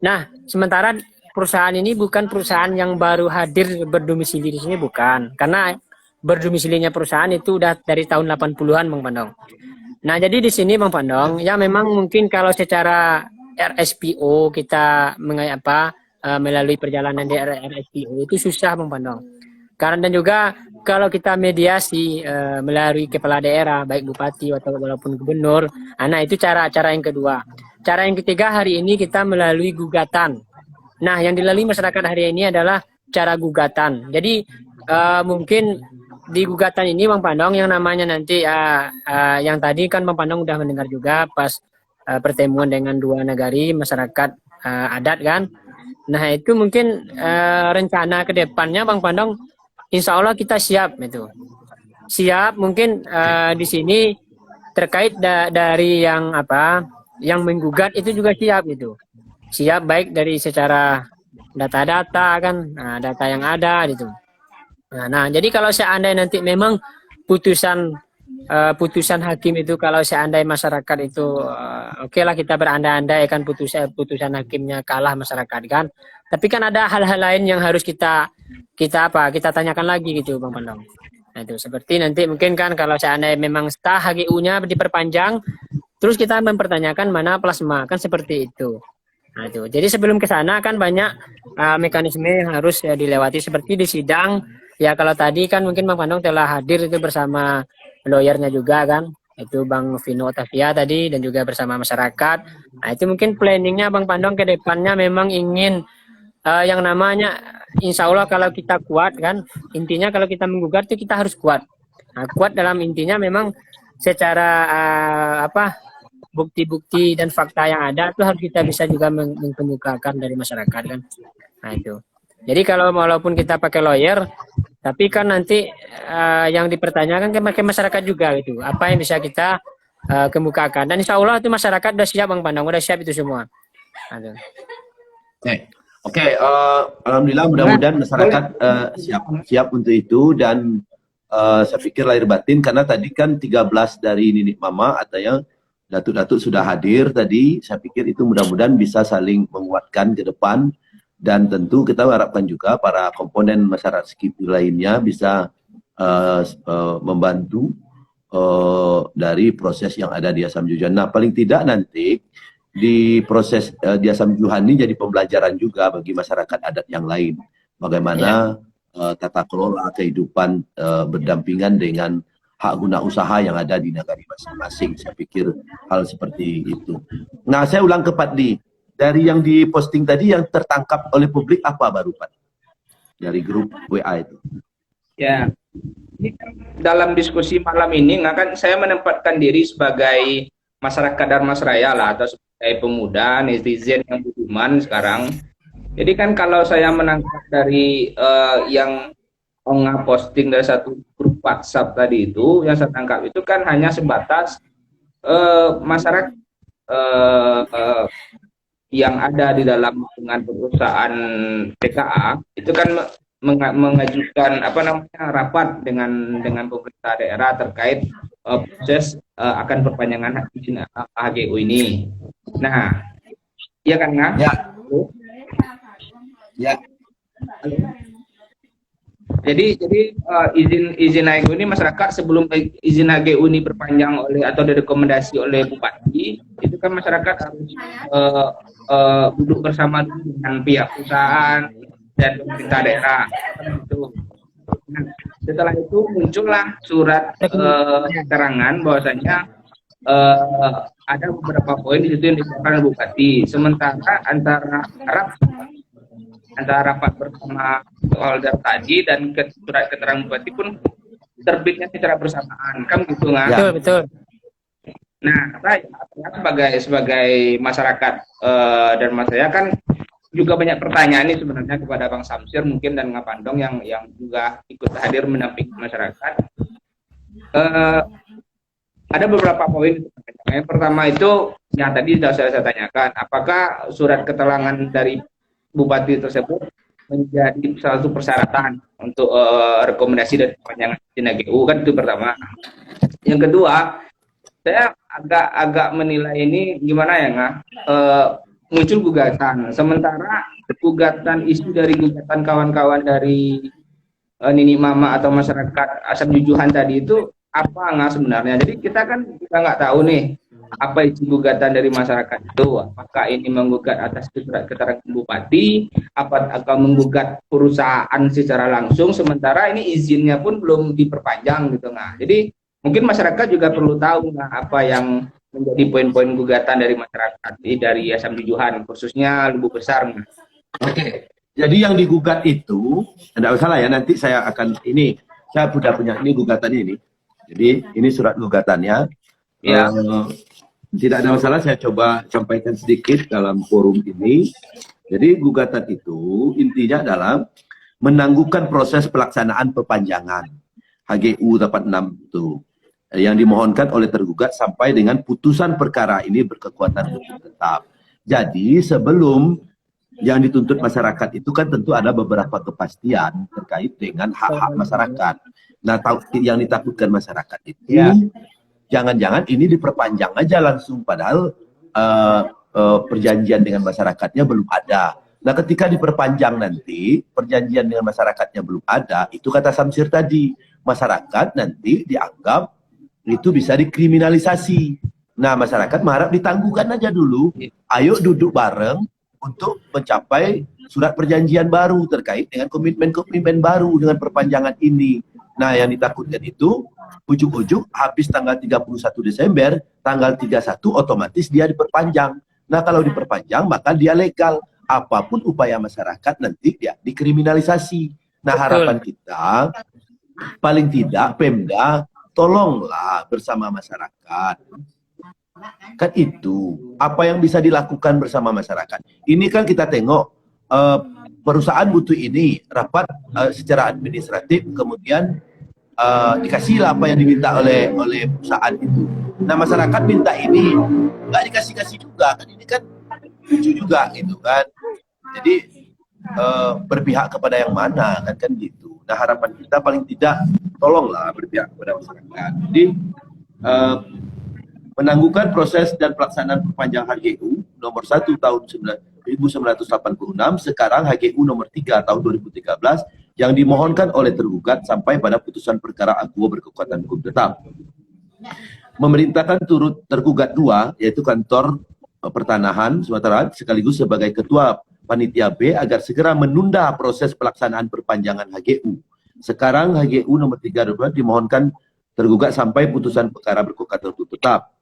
Nah, sementara perusahaan ini bukan perusahaan yang baru hadir berdomisili di sini, bukan. Karena berdomisilinya perusahaan itu udah dari tahun 80-an Bang Pandong. Nah, jadi di sini Bang Pandong, ya memang mungkin kalau secara RSPO kita melalui perjalanan di RSPO itu susah Bang Pandong. Karena dan juga kalau kita mediasi melalui kepala daerah baik bupati atau walaupun gubernur, nah itu cara yang kedua. Cara yang ketiga hari ini kita melalui gugatan. Nah, yang dilalui masyarakat hari ini adalah cara gugatan. Jadi mungkin di gugatan ini Bang Pandong yang namanya nanti yang tadi kan Bang Pandong udah mendengar juga pas pertemuan dengan dua nagari masyarakat adat kan. Nah, itu mungkin rencana ke depannya Bang Pandong insya Allah kita siap itu. Siap mungkin di sini terkait dari yang menggugat itu juga siap gitu. Siap baik dari secara data-data kan, data yang ada gitu. Nah, jadi kalau seandainya nanti memang putusan hakim itu kalau seandainya masyarakat itu oke lah kita berandai-andai kan putusan hakimnya kalah masyarakat kan. Tapi kan ada hal-hal lain yang harus kita tanyakan lagi gitu Bang Pandong. Nah, itu seperti nanti mungkin kan kalau seandainya memang sah HGU-nya diperpanjang terus kita mempertanyakan mana plasma kan seperti itu. Nah, itu. Jadi sebelum ke sana kan banyak mekanisme yang harus dilewati seperti di sidang. Ya kalau tadi kan mungkin Bang Pandong telah hadir itu bersama lawyernya juga kan. Itu Bang Vino Otavia tadi dan juga bersama masyarakat. Nah, itu mungkin planningnya Bang Pandong ke depannya memang ingin yang namanya insya Allah kalau kita kuat kan. Intinya kalau kita menggugat itu kita harus kuat. Nah, kuat dalam intinya memang secara bukti-bukti dan fakta yang ada itu harus kita bisa juga mengemukakan dari masyarakat kan. Nah itu. Jadi kalau walaupun kita pakai lawyer, tapi kan nanti yang dipertanyakan ke masyarakat juga gitu. Apa yang bisa kita kemukakan. Dan insya Allah itu masyarakat udah siap Bang Pandang, udah siap itu semua. Aduh. Oke, alhamdulillah mudah-mudahan masyarakat siap untuk itu dan saya pikir lahir batin karena tadi kan 13 dari Ninik Mama atau yang datuk-datuk sudah hadir tadi. Saya pikir itu mudah-mudahan bisa saling menguatkan ke depan dan tentu kita harapkan juga para komponen masyarakat sipil lainnya bisa membantu dari proses yang ada di Asam Jujuhan. Nah, paling tidak nanti di proses di Asam Jujuhan ini jadi pembelajaran juga bagi masyarakat adat yang lain. Bagaimana tata kelola kehidupan berdampingan dengan hak guna usaha yang ada di negara masing-masing. Saya pikir hal seperti itu. Nah, saya ulang ke Pak Di. Dari yang diposting tadi yang tertangkap oleh publik apa baru Pak? Dari grup WA itu. Ya, ini kan dalam diskusi malam ini kan saya menempatkan diri sebagai masyarakat Dharmasraya lah, atau sebagai pemuda netizen yang budiman sekarang. Jadi kan kalau saya menangkap dari yang Onga posting dari satu grup WhatsApp tadi itu, yang saya tangkap itu kan hanya sebatas masyarakat yang ada di dalam lingkungan perusahaan TKA itu kan mengajukan rapat dengan pemerintah daerah terkait proses akan perpanjangan hak izin HGU ini. Nah, iya kan nggak? Ya. Ya. Jadi izin HGU ini masyarakat sebelum izin HGU ini perpanjang atau direkomendasi oleh Bupati, itu kan masyarakat harus duduk bersama dengan pihak perusahaan dan pemerintah daerah. Nah, setelah itu muncullah surat keterangan bahwasanya ada beberapa poin di situ yang dikeluarkan oleh Bupati. Sementara antara rapat bersama holder tadi dan surat keterangan Bupati pun terbitnya secara bersamaan, kan gitu nggak? Betul, betul. Nah, saya sebagai masyarakat dan saya kan juga banyak pertanyaan ini sebenarnya kepada Bang Samsir mungkin dan Ngapandong yang juga ikut hadir mendampingi masyarakat. Ada beberapa poin. Yang pertama itu yang tadi sudah saya tanyakan, apakah surat keterangan dari Bupati tersebut menjadi salah satu persyaratan untuk rekomendasi dan perpanjangan izin HGU, kan itu pertama. Yang kedua, saya agak menilai ini gimana ya nggak? Muncul gugatan, sementara gugatan isu dari gugatan kawan-kawan dari Ninik Mama atau masyarakat Asam Jujuhan tadi itu apa nggak sebenarnya? Jadi kita kan juga nggak tahu nih apa isi gugatan dari masyarakat itu. Apakah ini menggugat atas surat keterangan Bupati, atau menggugat perusahaan secara langsung, sementara ini izinnya pun belum diperpanjang gitu nggak? Jadi mungkin masyarakat juga perlu tahu nggak apa yang menjadi poin-poin gugatan dari masyarakat dari Asam Jujuhan, khususnya Lubu Besar. Oke, jadi yang digugat itu tidak masalah ya, nanti saya akan saya sudah punya ini gugatan ini. Jadi ini surat gugatannya. Ya. Tidak ada masalah, saya coba sampaikan sedikit dalam forum ini. Jadi gugatan itu intinya adalah menangguhkan proses pelaksanaan perpanjangan HGU 86 itu yang dimohonkan oleh tergugat sampai dengan putusan perkara ini berkekuatan hukum tetap. Jadi sebelum yang dituntut masyarakat itu kan tentu ada beberapa kepastian terkait dengan hak-hak masyarakat. Nah, yang ditakutkan masyarakat itu jangan-jangan ini diperpanjang aja langsung, padahal perjanjian dengan masyarakatnya belum ada. Nah, ketika diperpanjang nanti perjanjian dengan masyarakatnya belum ada, itu kata Samsir tadi, masyarakat nanti dianggap itu bisa dikriminalisasi. Nah, masyarakat mengharap ditangguhkan aja dulu. Ayo duduk bareng untuk mencapai surat perjanjian baru terkait dengan komitmen-komitmen baru dengan perpanjangan ini. Nah, yang ditakutkan itu ujung-ujung habis tanggal 31 Desember, tanggal 31 otomatis dia diperpanjang. Nah, kalau diperpanjang maka dia legal. Apapun upaya masyarakat nanti dia dikriminalisasi. Nah, harapan kita paling tidak Pemda tolonglah bersama masyarakat. Kan itu apa yang bisa dilakukan bersama masyarakat. Ini kan kita tengok perusahaan butuh ini rapat secara administratif, kemudian dikasihlah apa yang diminta oleh perusahaan itu. Nah, masyarakat minta ini nggak dikasih juga kan, ini kan lucu juga gitu kan. Jadi berpihak kepada yang mana, kan gitu. Nah, harapan kita paling tidak tolonglah berpihak kepada masyarakat. Jadi menangguhkan proses dan pelaksanaan perpanjangan HGU nomor 1 tahun 1986, sekarang HGU nomor 3 tahun 2013 yang dimohonkan oleh tergugat sampai pada putusan perkara akuo berkekuatan hukum tetap. Memerintahkan turut tergugat 2, yaitu kantor pertanahan Sumatera sekaligus sebagai ketua panitia B agar segera menunda proses pelaksanaan perpanjangan HGU. Sekarang HGU nomor 3 dimohonkan tergugat sampai putusan perkara berkekuatan hukum tetap.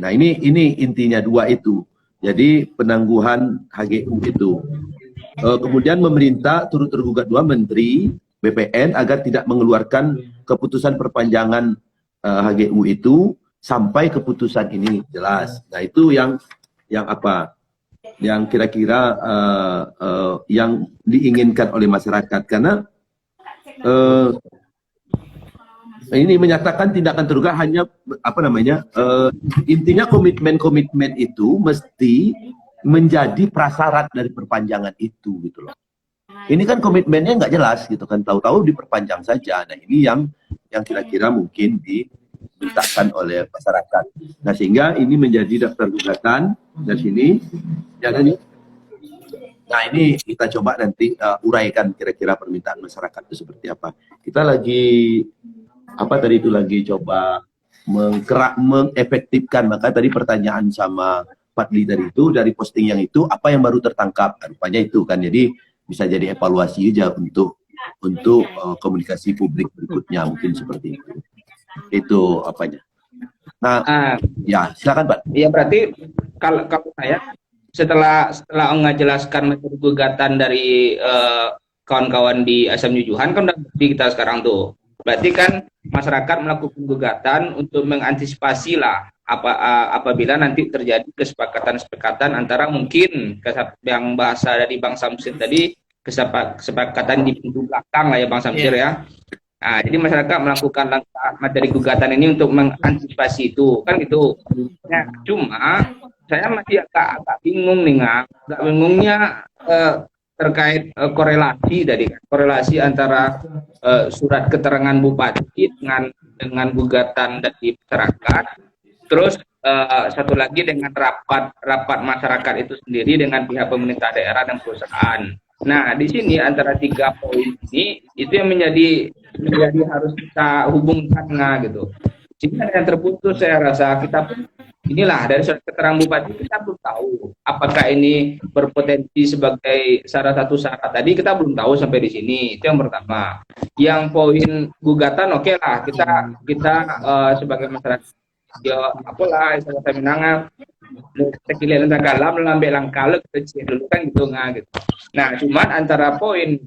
Nah, ini intinya 2 itu. Jadi penangguhan HGU itu. Kemudian memerintah turut tergugat 2 Menteri BPN agar tidak mengeluarkan keputusan perpanjangan HGU itu sampai keputusan ini jelas. Nah, itu yang apa? Yang kira-kira yang diinginkan oleh masyarakat, karena ini menyatakan tindakan tergugat hanya intinya komitmen itu mesti menjadi prasyarat dari perpanjangan itu gitu loh. Ini kan komitmennya nggak jelas gitu kan, tahu-tahu diperpanjang saja. Nah, ini yang kira-kira mungkin dimintakan oleh masyarakat. Nah, sehingga ini menjadi daftar gugatan dari sini. Jangan. Nah, ini kita coba nanti uraikan kira-kira permintaan masyarakat itu seperti apa. Kita lagi lagi coba mengefektifkan. Maka tadi pertanyaan sama Fadli tadi itu, dari posting yang itu apa yang baru tertangkap, rupanya itu kan. Jadi bisa jadi evaluasi aja untuk komunikasi publik berikutnya, mungkin seperti itu apanya. Nah, ya silakan Pak. Ya, berarti kalau saya setelah menjelaskan materi gugatan dari kawan-kawan di Asam Jujuhan, kan udah bukti kita sekarang tuh. Berarti kan masyarakat melakukan gugatan untuk mengantisipasi lah apabila nanti terjadi kesepakatan antara mungkin yang bahasa dari Bang Samsir tadi, kesepakatan di pintu belakang lah ya Bang Samsir ya. Nah, jadi masyarakat melakukan langkah materi gugatan ini untuk mengantisipasi itu, kan gitu. Nah, cuma saya masih agak bingung nih, agak bingungnya terkait korelasi antara surat keterangan bupati dengan gugatan dari masyarakat. Terus satu lagi dengan rapat masyarakat itu sendiri dengan pihak pemerintah daerah dan perusahaan. Nah, di sini antara 3 poin ini itu yang menjadi harus kita hubungkan gitu. Jika yang terputus, saya rasa kita pun inilah dari surat keterangan bupati kita belum tahu apakah ini berpotensi sebagai salah satu syarat. Tadi kita belum tahu sampai di sini. Itu yang pertama. Yang poin gugatan oke lah, kita sebagai masyarakat ya apalah saya minangan sekalian galam lambe langkal kecil dulu kan gitu gitu. Nah, cuman antara poin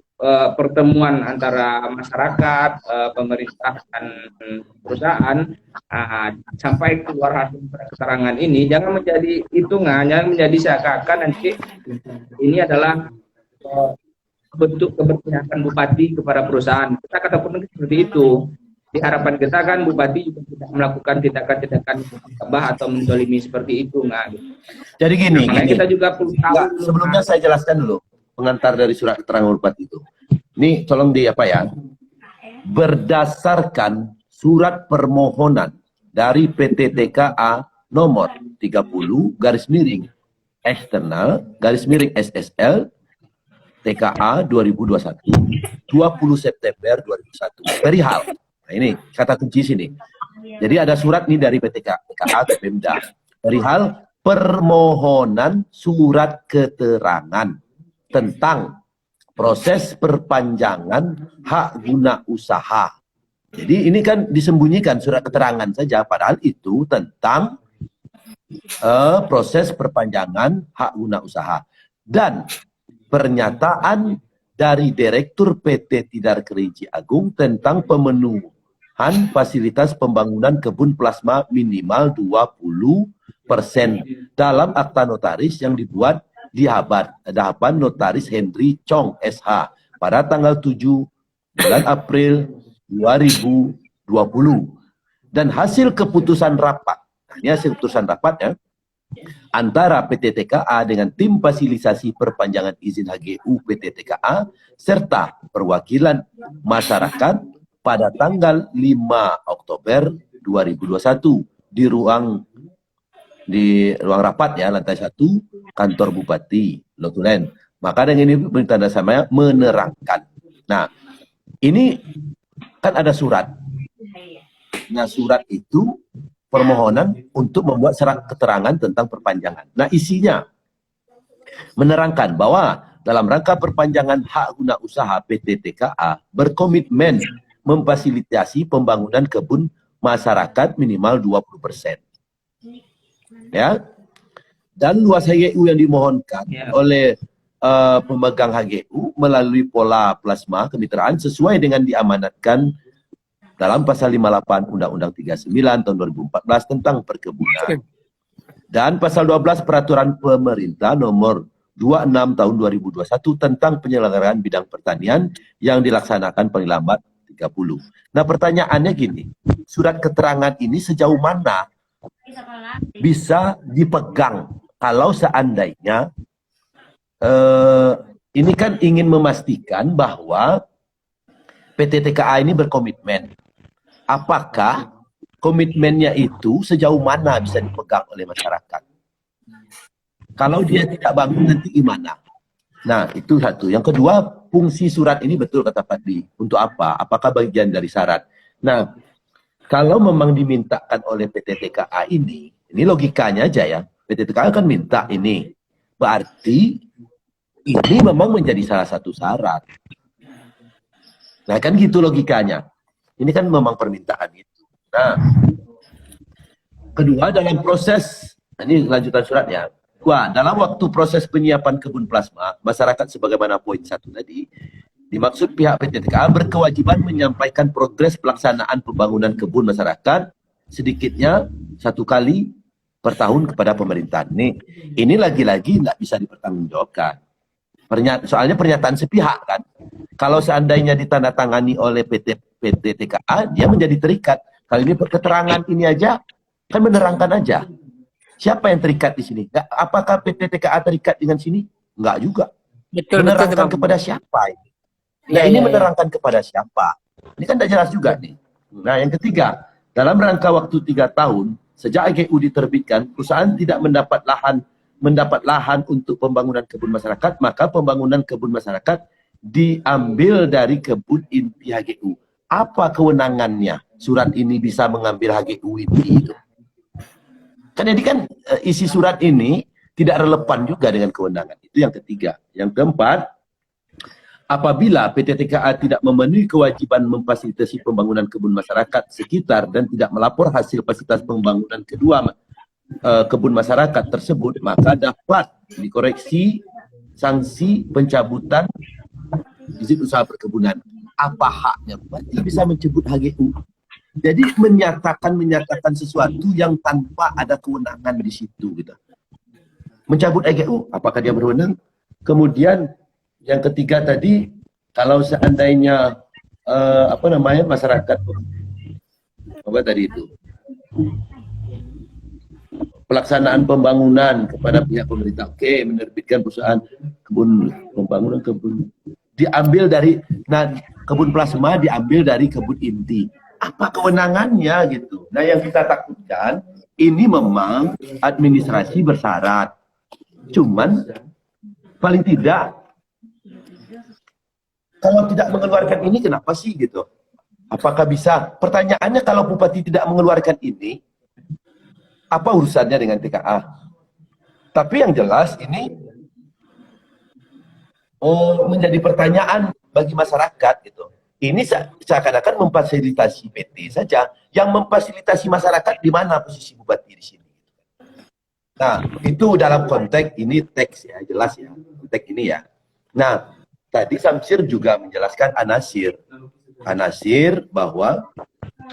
pertemuan antara masyarakat, pemerintah dan perusahaan sampai keluar hasil keterangan ini jangan menjadi hitungan, jangan menjadi seakan-akan nanti ini adalah bentuk keberpihakan bupati kepada perusahaan. Kita katakan seperti itu. Di harapan kita kan bupati juga tidak melakukan tindakan-tindakan atau menzalimi seperti itu gitu. Jadi gini, kita juga perlu tahu. Sebelumnya saya jelaskan dulu pengantar dari surat keterangan bupati itu. Ini tolong berdasarkan surat permohonan dari PT TKA nomor 30 /SSL TKA 2021 20 September 2001 perihal. Nah, ini kata kunci sini. Jadi ada surat nih dari PT TKA ke Pemda perihal permohonan surat keterangan tentang proses perpanjangan hak guna usaha. Jadi ini kan disembunyikan surat keterangan saja, padahal itu tentang proses perpanjangan hak guna usaha. Dan pernyataan dari Direktur PT Tidar Kerinci Agung tentang pemenuhan fasilitas pembangunan kebun plasma minimal 20% dalam akta notaris yang dibuat di hadapan Notaris Henry Chong SH pada tanggal 7 bulan April 2020. Dan hasil keputusan rapat, nah, ini hasil keputusan rapat ya, antara PT TKA dengan tim fasilitasi perpanjangan izin HGU PT TKA serta perwakilan masyarakat pada tanggal 5 Oktober 2021 di ruang rapat ya, lantai 1 kantor Bupati Lotulen. Maka dengan ini perintah saya menerangkan. Nah, ini kan ada surat. Nah, surat itu permohonan untuk membuat surat keterangan tentang perpanjangan. Nah, isinya menerangkan bahwa dalam rangka perpanjangan hak guna usaha PT TKA berkomitmen memfasilitasi pembangunan kebun masyarakat minimal 20%. Ya. Dan luas HGU yang dimohonkan oleh pemegang HGU melalui pola plasma kemitraan sesuai dengan diamanatkan dalam pasal 58 Undang-Undang 39 tahun 2014 tentang perkebunan. Dan pasal 12 Peraturan Pemerintah nomor 26 tahun 2021 tentang penyelenggaraan bidang pertanian yang dilaksanakan paling lambat 30. Nah, pertanyaannya gini, surat keterangan ini sejauh mana bisa dipegang kalau seandainya ini kan ingin memastikan bahwa PT TKA ini berkomitmen. Apakah komitmennya itu sejauh mana bisa dipegang oleh masyarakat? Kalau dia tidak bangun nanti gimana? Nah, itu satu. Yang kedua, fungsi surat ini betul kata Fadli. Untuk apa? Apakah bagian dari syarat? Nah, kalau memang dimintakan oleh PT TKA ini logikanya aja ya. PT TKA kan minta ini. Berarti ini memang menjadi salah satu syarat. Nah, kan gitu logikanya. Ini kan memang permintaan itu. Nah, kedua dalam proses, ini lanjutan suratnya. Kedua, dalam waktu proses penyiapan kebun plasma, masyarakat sebagaimana poin 1 tadi, dimaksud pihak PT TKA berkewajiban menyampaikan progres pelaksanaan pembangunan kebun masyarakat sedikitnya 1 kali per tahun kepada pemerintah. Ini lagi-lagi nggak bisa dipertanggungjawabkan. Soalnya pernyataan sepihak kan. Kalau seandainya ditandatangani oleh PT TKA, dia menjadi terikat. Kali ini keterangan ini aja kan menerangkan aja. Siapa yang terikat di sini? Apakah PT TKA terikat dengan sini? Enggak juga. Betul, menerangkan betul, kepada siapa ini? Nah, ini menerangkan kepada siapa? Ini kan tidak jelas juga nih. Nah, yang ketiga, dalam rangka waktu 3 tahun sejak HGU diterbitkan, perusahaan tidak mendapat lahan untuk pembangunan kebun masyarakat, maka pembangunan kebun masyarakat diambil dari kebun inti HGU. Apa kewenangannya surat ini bisa mengambil HGU inti itu? Kan jadi kan isi surat ini tidak relevan juga dengan kewenangan. Itu yang ketiga. Yang keempat, apabila PT TKA tidak memenuhi kewajiban memfasilitasi pembangunan kebun masyarakat sekitar dan tidak melapor hasil fasilitas pembangunan kedua kebun masyarakat tersebut, maka dapat dikoreksi sanksi pencabutan izin usaha perkebunan. Apa haknya? Berarti bisa mencabut HGU. Jadi menyatakan sesuatu yang tanpa ada kewenangan di situ gitu. Mencabut HGU, apakah dia berwenang? Kemudian yang ketiga tadi, kalau seandainya masyarakat apa tadi itu? Pelaksanaan pembangunan kepada pihak pemerintah. Oke, menerbitkan perusahaan pembangunan kebun diambil dari kebun plasma diambil dari kebun inti. Apa kewenangannya gitu? Nah, yang kita takutkan ini memang administrasi bersyarat. Cuman paling tidak kalau tidak mengeluarkan ini kenapa sih gitu? Apakah bisa? Pertanyaannya kalau Bupati tidak mengeluarkan ini, apa urusannya dengan TKA? Tapi yang jelas ini menjadi pertanyaan bagi masyarakat gitu. Ini seakan-akan memfasilitasi PT saja. Yang memfasilitasi masyarakat di mana posisi Bupati di sini? Nah, itu dalam konteks ini teks ya, jelas ya. Konteks ini ya. Nah, tadi Samsir juga menjelaskan Anasir bahwa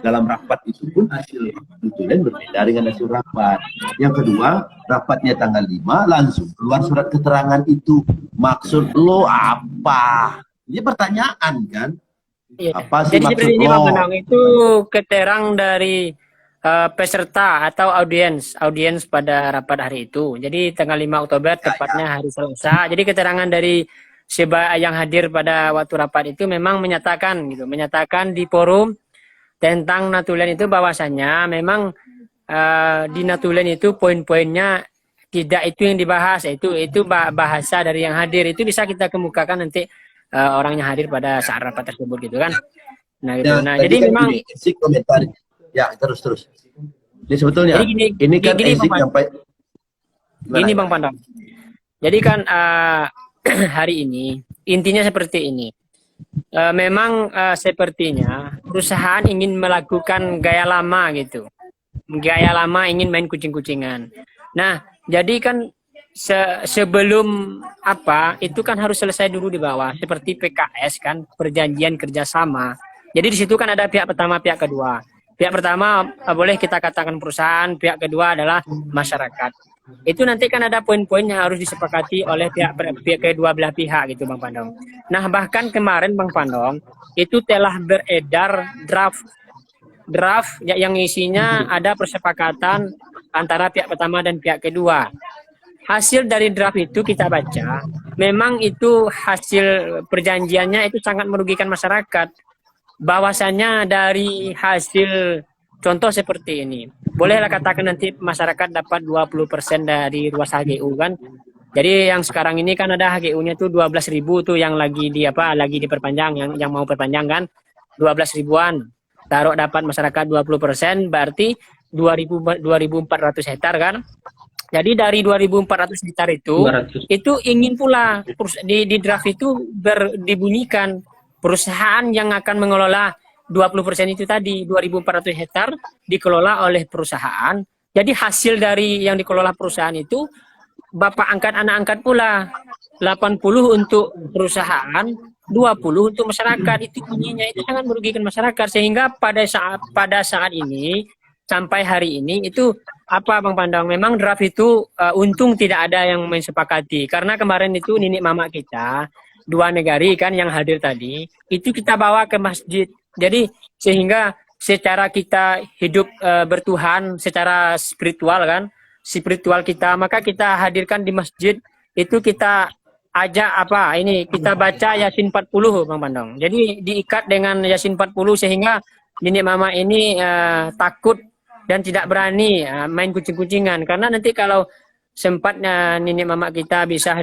dalam rapat itu pun hasil Lotulen berbeda dengan hasil rapat. Yang kedua, rapatnya tanggal 5 langsung keluar surat keterangan itu. Maksud lo apa? Ini pertanyaan kan? Iya. Apa sih jadi maksud seperti ini lo? Bang Benang, itu keterangan dari peserta atau audiens pada rapat hari itu. Jadi tanggal 5 Oktober tepatnya hari Selasa. Jadi keterangan dari yang hadir pada waktu rapat itu memang menyatakan di forum tentang Natulen itu bahwasannya memang di Natulen itu poin-poinnya tidak itu yang dibahas, itu bahasa dari yang hadir, itu bisa kita kemukakan nanti orang yang hadir pada saat rapat tersebut gitu kan. Nah gitu. Nah jadi kan memang gini, Ezik komentar. Ya terus. Jadi sebetulnya jadi ini kan gini, Ezik sampai gini Bang Pandang. Jadi kan hari ini intinya seperti ini. Memang sepertinya perusahaan ingin melakukan gaya lama gitu. Gaya lama ingin main kucing-kucingan. Nah, jadi kan sebelum itu kan harus selesai dulu di bawah seperti PKS kan, perjanjian kerjasama. Jadi di situ kan ada pihak pertama, pihak kedua. Pihak pertama boleh kita katakan perusahaan, pihak kedua adalah masyarakat. Itu nanti kan ada poin-poin yang harus disepakati oleh pihak kedua belah pihak gitu Bang Pandong. Nah bahkan kemarin Bang Pandong itu telah beredar draft yang isinya ada persepakatan antara pihak pertama dan pihak kedua. Hasil dari draft itu kita baca, memang itu hasil perjanjiannya itu sangat merugikan masyarakat. Bahwasannya dari hasil contoh seperti ini, bolehlah katakan nanti masyarakat dapat 20% dari ruas HGU kan. Jadi yang sekarang ini kan ada HGU-nya tuh 12.000 tuh yang lagi diperpanjang, yang mau perpanjang kan 12 ribuan. Taruh dapat masyarakat 20%, berarti 2.400 hektar kan. Jadi dari 2.400 hektar itu 200. itu ingin pula di draft itu dibunyikan perusahaan yang akan mengelola 20% itu tadi 2.400 hektar dikelola oleh perusahaan. Jadi hasil dari yang dikelola perusahaan itu bapak angkat anak angkat pula 80 untuk perusahaan, 20 untuk masyarakat. Itu bunyinya itu sangat merugikan masyarakat sehingga pada saat ini sampai hari ini itu Bang Pandang, memang draft itu untung tidak ada yang mensepakati karena kemarin itu nenek mama kita 2 negari kan yang hadir tadi itu kita bawa ke masjid. Jadi sehingga secara kita hidup bertuhan secara spiritual kan, spiritual kita, maka kita hadirkan di masjid itu kita ajak kita baca Yasin 40 Bang Pandang. Jadi diikat dengan Yasin 40 sehingga nenek mama ini takut dan tidak berani main kucing-kucingan karena nanti kalau sempatnya nenek mama kita bisa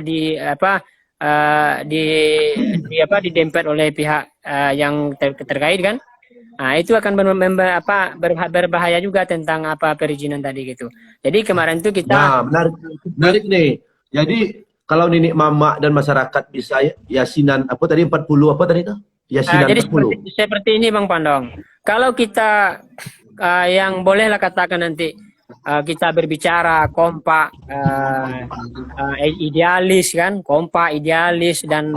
didempet oleh pihak yang terkait kan. Nah, itu akan berbahaya juga tentang perizinan tadi gitu. Jadi kemarin itu kita menarik nih. Jadi kalau nenek mama dan masyarakat bisa yasinan tadi 40 tadi itu? Yasinan jadi 40. seperti ini Bang Pandong. Kalau kita yang bolehlah katakan nanti kita berbicara kompak, idealis kan, kompak, idealis dan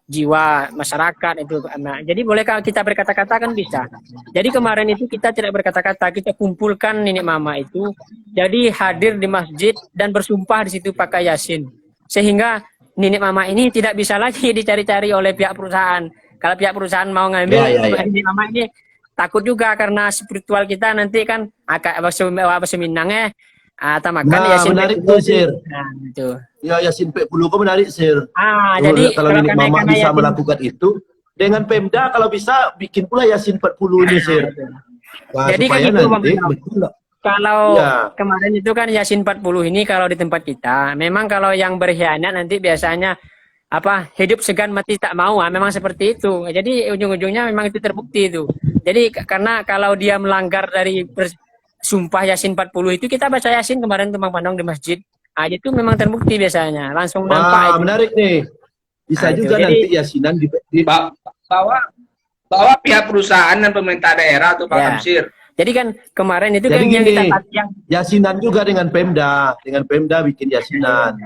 jiwa masyarakat itu. Jadi bolehkah kita berkata-kata kan bisa. Jadi kemarin itu kita tidak berkata-kata, kita kumpulkan nenek mama itu, jadi hadir di masjid dan bersumpah di situ pakai Yasin, sehingga nenek mama ini tidak bisa lagi dicari-cari oleh pihak perusahaan. Kalau pihak perusahaan mau ngambil nenek mama ini takut juga karena spiritual kita nanti kan seminangnya atau makan Yasin menarik tuh Sir. Nah, itu. Ya Yasin 40 kok menarik Sir. Jadi kalau nenek mama bisa Yasin melakukan itu dengan Pemda kalau bisa bikin pula Yasin 40 ini Sir. Nah, jadi kan itu betul. Kalau kemarin itu kan Yasin 40 ini kalau di tempat kita memang kalau yang berkhianat nanti biasanya hidup segan mati tak mau, memang seperti itu. Jadi ujung-ujungnya memang itu terbukti itu. Jadi karena kalau dia melanggar dari sumpah Yasin 40 itu kita baca Yasin kemarin Bang Pandong di masjid. Itu memang terbukti biasanya. Langsung nampak. Menarik nih. Bisa juga nanti Yasinan bawa pihak perusahaan dan pemerintah daerah atau Pak Kamsir. Jadi kan kemarin itu jadi kan gini, Yasinan juga dengan Pemda bikin Yasinan.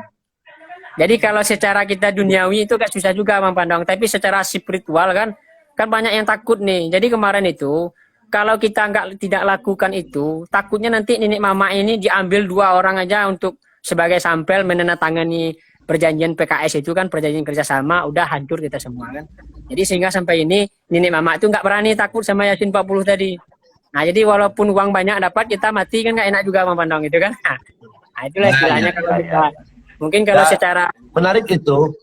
Jadi kalau secara kita duniawi itu gak susah juga Bang Pandong, tapi secara spiritual kan banyak yang takut nih. Jadi kemarin itu kalau kita tidak lakukan itu, takutnya nanti nenek mama ini diambil 2 orang aja untuk sebagai sampel menandatangani perjanjian PKS itu kan, perjanjian kerjasama, udah hancur kita semua kan. Jadi sehingga sampai ini nenek mama itu nggak berani takut sama Yasin 40 tadi. Nah, jadi walaupun uang banyak dapat, kita mati kan nggak enak juga Bang Pandong itu kan. Nah, itulah istilahnya kalau kita mungkin kalau Ya, secara menarik itu.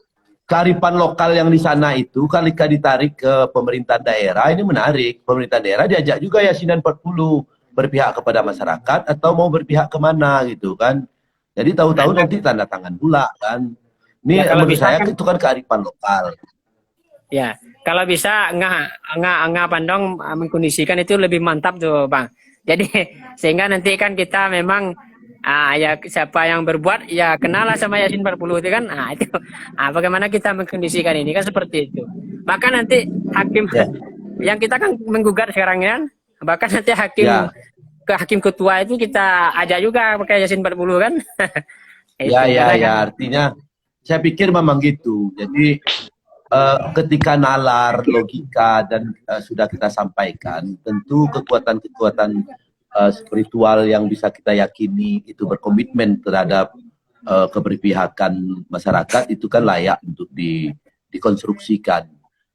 Kearifan lokal yang di sana itu ketika ditarik ke pemerintahan daerah ini menarik. Pemerintah daerah diajak juga Yasinan 40 berpihak kepada masyarakat atau mau berpihak kemana gitu kan. Jadi tahu-tahu nanti tanda tangan pula kan. ya Ini kalau menurut bisa saya kan itu kan kearifan lokal. ya kalau bisa nggak Pandong mengkondisikan itu lebih mantap tuh Bang. Jadi sehingga nanti kan kita memang ya siapa yang berbuat ya kenalah sama Yasin 40 itu kan. Itu bagaimana kita mengkondisikan ini kan seperti itu. Maka nanti hakim Ya, yang kita kan menggugat sekarang kan, bahkan nanti ya, hakim ketua itu kita ajak juga pakai Yasin 40 kan. ya, Itu ya, karena ya. kan Artinya saya pikir memang gitu. Jadi ketika nalar logika dan sudah kita sampaikan, tentu kekuatan-kekuatan spiritual yang bisa kita yakini itu berkomitmen terhadap keberpihakan masyarakat itu kan layak untuk dikonstruksikan,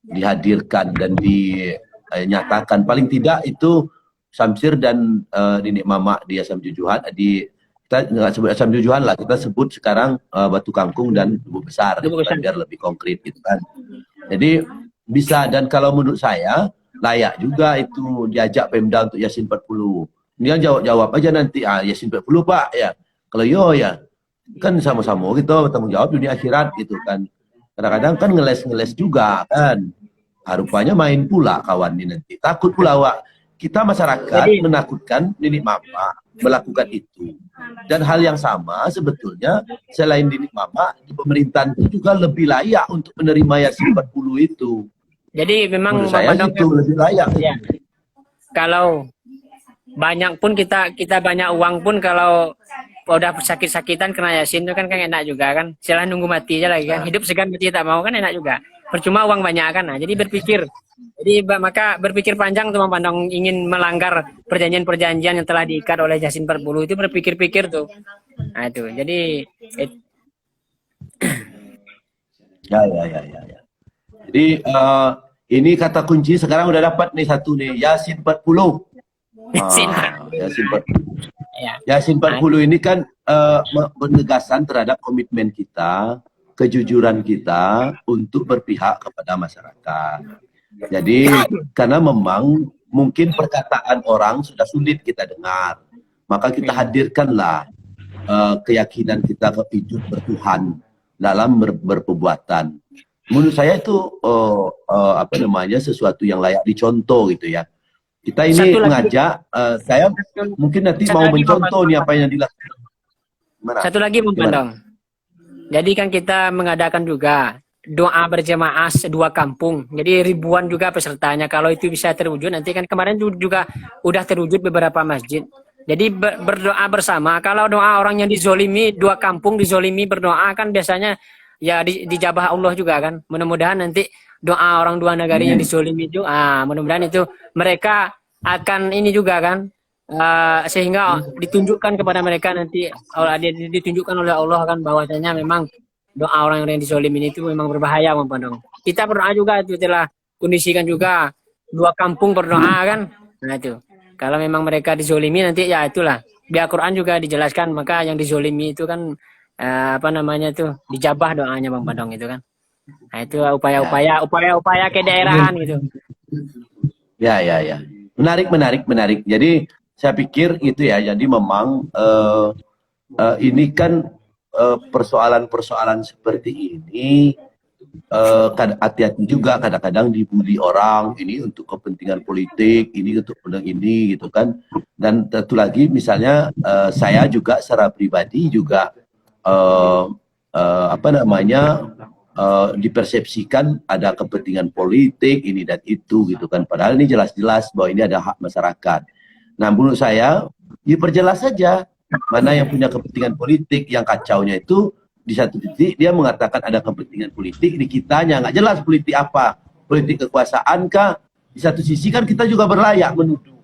dihadirkan dan dinyatakan. Paling tidak itu Samsir dan Nenek Mama di Asam Jujuhan kita nggak sebut Asam Jujuhan lah, kita sebut sekarang Batu Kangkung dan Tubuh Besar gitu kan, biar lebih konkret gitu kan. Jadi bisa, dan kalau menurut saya layak juga itu diajak Pemda untuk Yasin 40. Dia jawab aja nanti, Yasin 40 Pak ya. Kalau ya kan sama-sama kita bertanggung jawab dunia akhirat gitu kan. Kadang-kadang kan ngeles-ngeles juga kan. Rupanya main pula kawan ini nanti. Takut pula kita masyarakat jadi menakutkan Nenek Mama melakukan itu. Dan hal yang sama sebetulnya selain Nenek Mama di pemerintahan itu juga lebih layak untuk menerima Yasin 40 itu. memang Menurut Bang saya Pandong gitu lebih layak. ya kalau banyak pun kita banyak uang pun kalau udah sakit-sakitan kena Yasin itu kan enak juga kan. Sila nunggu mati aja lagi kan. Hidup segan mati tak mau kan enak juga. Percuma uang banyak kan. Nah, jadi maka berpikir panjang tuh Bang Pandong ingin melanggar perjanjian-perjanjian yang telah diikat oleh Yasin 40 itu berpikir-pikir tuh. Nah, itu. Jadi Ya. Jadi ini kata kunci sekarang udah dapat nih satu nih, Yasin 40. Yasin Yasin 40. ya. Yasin 40 ini kan penegasan terhadap komitmen kita, kejujuran kita untuk berpihak kepada masyarakat. Jadi karena memang mungkin perkataan orang sudah sulit kita dengar, maka kita hadirkanlah keyakinan kita hidup bertuhan dalam berperbuatan. Menurut saya itu sesuatu yang layak dicontoh gitu ya. Kita ini mengajak, saya mungkin nanti mau mencontoh nih apa yang dilakukan. Satu lagi Bang Pandong. Jadi kan kita mengadakan juga doa berjamaah dua kampung. Jadi ribuan juga pesertanya. Kalau itu bisa terwujud, nanti kan kemarin juga udah terwujud beberapa masjid. Jadi berdoa bersama. Kalau doa orang yang dizolimi, dua kampung dizolimi berdoa kan biasanya ya dijabah Allah juga kan. Mudah-mudahan nanti doa orang dua negari yang dizolimi itu, mudah-mudahan itu mereka akan ini juga kan. Sehingga ditunjukkan kepada mereka nanti ditunjukkan oleh Allah kan bahwasanya memang doa orang yang dizolimin itu memang berbahaya Bang Pandong. Kita berdoa juga itu telah kondisikan juga dua kampung berdoa kan. Nah itu kalau memang mereka dizolimi nanti ya itulah di Al-Quran juga dijelaskan maka yang dizolimi itu kan dijabah doanya Bang Pandong itu kan. Nah itu upaya kedaerahan gitu. Ya. Menarik. Jadi saya pikir itu ya. Jadi memang ini kan persoalan-persoalan seperti ini hati-hati juga kadang-kadang dibully orang ini untuk kepentingan politik, ini untuk ini gitu kan. Dan tentu lagi misalnya saya juga secara pribadi juga dipersepsikan ada kepentingan politik ini dan itu gitu kan. Padahal ini jelas-jelas bahwa ini ada hak masyarakat. Nah, menurut saya diperjelas saja mana yang punya kepentingan politik. Yang kacaunya itu di satu titik dia mengatakan ada kepentingan politik, di kitanya nggak jelas politik apa, politik kekuasaan kah. Di satu sisi kan kita juga berlayak menuduh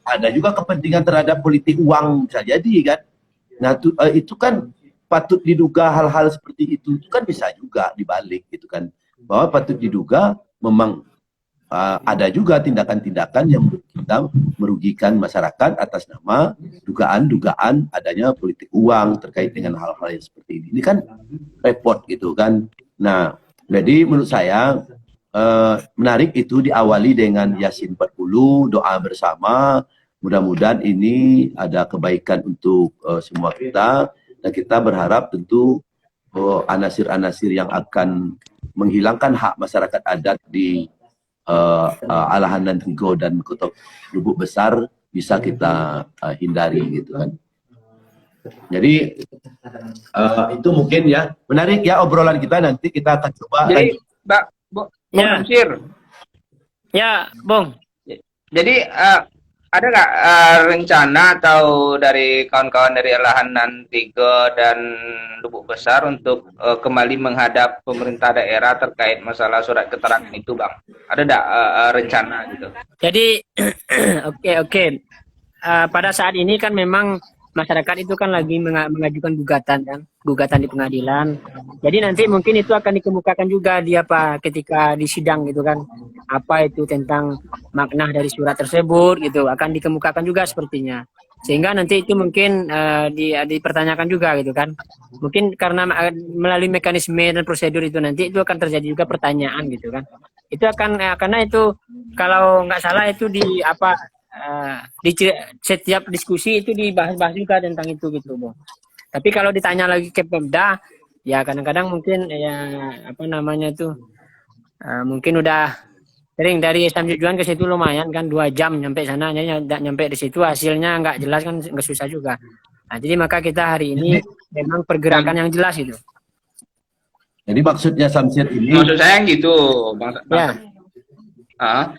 ada juga kepentingan terhadap politik uang bisa jadi kan. Nah itu kan patut diduga hal-hal seperti itu kan bisa juga dibalik gitu kan, bahwa patut diduga memang ada juga tindakan-tindakan yang menurut kita merugikan masyarakat atas nama dugaan-dugaan adanya politik uang terkait dengan hal-hal yang seperti ini. Ini kan repot gitu kan. Nah, jadi menurut saya menarik itu diawali dengan Yasin 40, doa bersama. Mudah-mudahan ini ada kebaikan untuk semua kita, dan kita berharap tentu anasir-anasir yang akan menghilangkan hak masyarakat adat di Alahan Tigo dan Kota Lubuk Besar bisa kita hindari gitu kan. Jadi itu mungkin ya menarik ya obrolan kita, nanti kita akan coba. Jadi Bung Syamsir, Ya, Bung. jadi ada nggak rencana atau dari kawan-kawan dari Alahan Tigo dan Lubuk Besar untuk kembali menghadap pemerintah daerah terkait masalah surat keterangan itu, Bang? Ada nggak rencana gitu? Jadi oke. Pada saat ini kan memang masyarakat itu kan lagi mengajukan gugatan di pengadilan. Jadi nanti mungkin itu akan dikemukakan juga ketika di sidang gitu kan, apa itu tentang makna dari surat tersebut gitu akan dikemukakan juga sepertinya. Sehingga nanti itu mungkin dipertanyakan juga gitu kan. Mungkin karena melalui mekanisme dan prosedur itu nanti itu akan terjadi juga pertanyaan gitu kan. Itu akan karena itu kalau nggak salah itu di setiap diskusi itu dibahas juga tentang itu gitu, Bung. Tapi kalau ditanya lagi ke Pemda, ya kadang-kadang mungkin ya mungkin udah sering dari Samjujuan ke situ lumayan kan 2 jam nyampe sana, nyampe di situ hasilnya nggak jelas kan, nggak susah juga. Nah, jadi maka kita hari ini memang pergerakan yang jelas itu. Jadi maksudnya Samsir ini, Maksud saya gitu, Bang. Ya.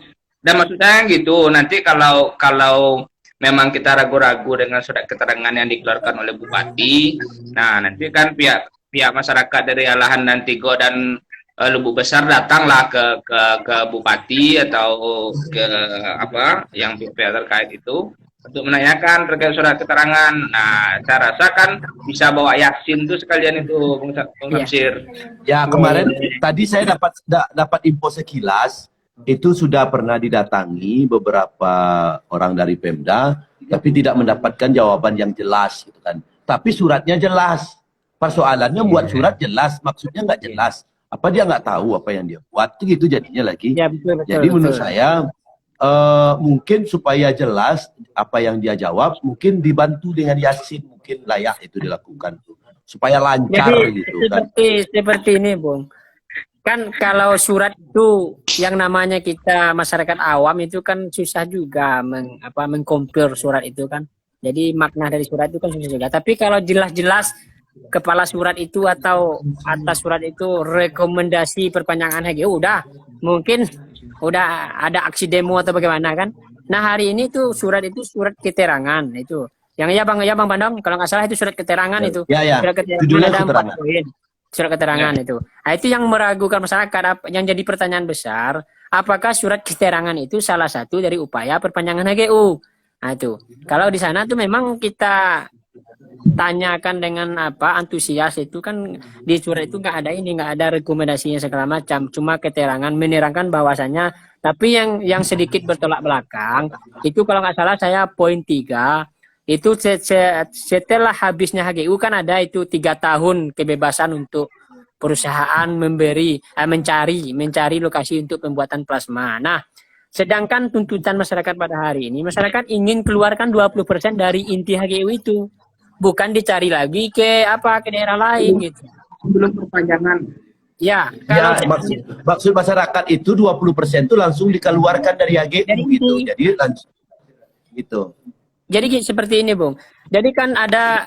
Dan maksud saya gitu, nanti kalau memang kita ragu-ragu dengan surat keterangan yang dikeluarkan oleh Bupati, nah nanti kan pihak masyarakat dari Alahan Tigo dan Lubuk Besar datanglah ke Bupati atau ke yang pihak terkait itu untuk menanyakan terkait surat keterangan. Nah, saya rasa kan bisa bawa Yasin itu sekalian itu, Bung Syamsir. ya kemarin tadi saya dapat info sekilas. Itu sudah pernah didatangi beberapa orang dari Pemda, tapi tidak mendapatkan jawaban yang jelas, gitu kan. Tapi suratnya jelas. Persoalannya buat surat jelas, maksudnya nggak jelas. Apa dia nggak tahu apa yang dia buat? Itu gitu jadinya lagi. Ya, betul, Jadi menurut saya mungkin supaya jelas apa yang dia jawab, mungkin dibantu dengan Yasin, mungkin layak itu dilakukan tuh, supaya lancar jadi, gitu kan. Seperti ini, Bung. Kan kalau surat itu yang namanya kita masyarakat awam itu kan susah juga mengkompil surat itu kan. Jadi makna dari surat itu kan susah juga. Tapi kalau jelas-jelas kepala surat itu atau atas surat itu rekomendasi perpanjangan HGU mungkin udah ada aksi demo atau bagaimana kan. Nah, hari ini tuh surat keterangan itu. Yang ya Bang Bandung, kalau nggak salah itu surat keterangan itu. Ya. Surat keterangan Judulnya ada 4 keterangan. poin. Surat keterangan itu. Nah, itu yang meragukan masyarakat. Yang jadi pertanyaan besar, apakah surat keterangan itu salah satu dari upaya perpanjangan HGU? Nah, itu. Kalau di sana tuh memang kita tanyakan dengan antusias itu kan di surat itu nggak ada rekomendasinya segala macam, cuma keterangan menerangkan bahwasannya. Tapi yang sedikit bertolak belakang itu kalau nggak salah saya poin 3 itu setelah habisnya HGU kan ada itu 3 tahun kebebasan untuk perusahaan mencari lokasi untuk pembuatan plasma. Nah, sedangkan tuntutan masyarakat pada hari ini, masyarakat ingin keluarkan 20% dari inti HGU itu, bukan dicari lagi ke daerah lain gitu. Sebelum perpanjangan. Ya, Ya, kalau maksud masyarakat itu 20% itu langsung dikeluarkan dari HGU gitu. Jadi langsung gitu. Jadi seperti ini, Bung. Jadi kan ada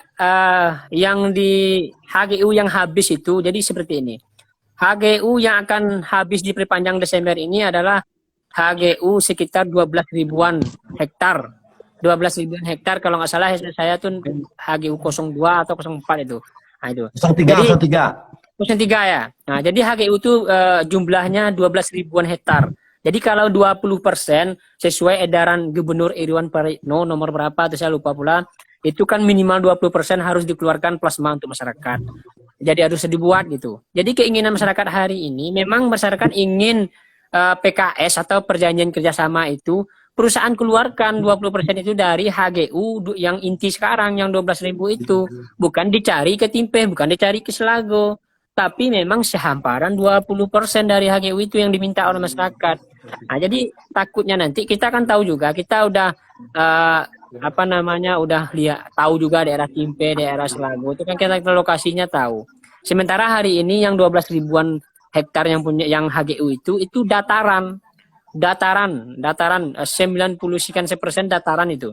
yang di HGU yang habis itu, jadi seperti ini. HGU yang akan habis diperpanjang Desember ini adalah HGU sekitar 12 ribuan hektar. 12 ribuan hektar kalau nggak salah saya tuh HGU 02 atau 04 itu. Nah, itu. 03 ya. Nah, jadi HGU itu jumlahnya 12 ribuan hektar. Jadi kalau 20% sesuai edaran Gubernur Irwan Parikno nomor berapa itu saya lupa pula, itu kan minimal 20% harus dikeluarkan plasma untuk masyarakat. Jadi harus dibuat gitu. Jadi keinginan masyarakat hari ini memang masyarakat ingin PKS atau perjanjian kerjasama itu perusahaan keluarkan 20% itu dari HGU yang inti sekarang yang 12.000 itu, bukan dicari ke Timpe, bukan dicari ke Selago, tapi memang sehamparan 20% dari HGU itu yang diminta oleh masyarakat. Nah, jadi takutnya nanti kita kan tahu juga, kita udah udah lihat tahu juga daerah Timpe, daerah Selago itu kan kita lokasinya tahu. Sementara hari ini yang 12 ribuan hektar yang punya yang HGU itu dataran 90 sekian persen dataran itu.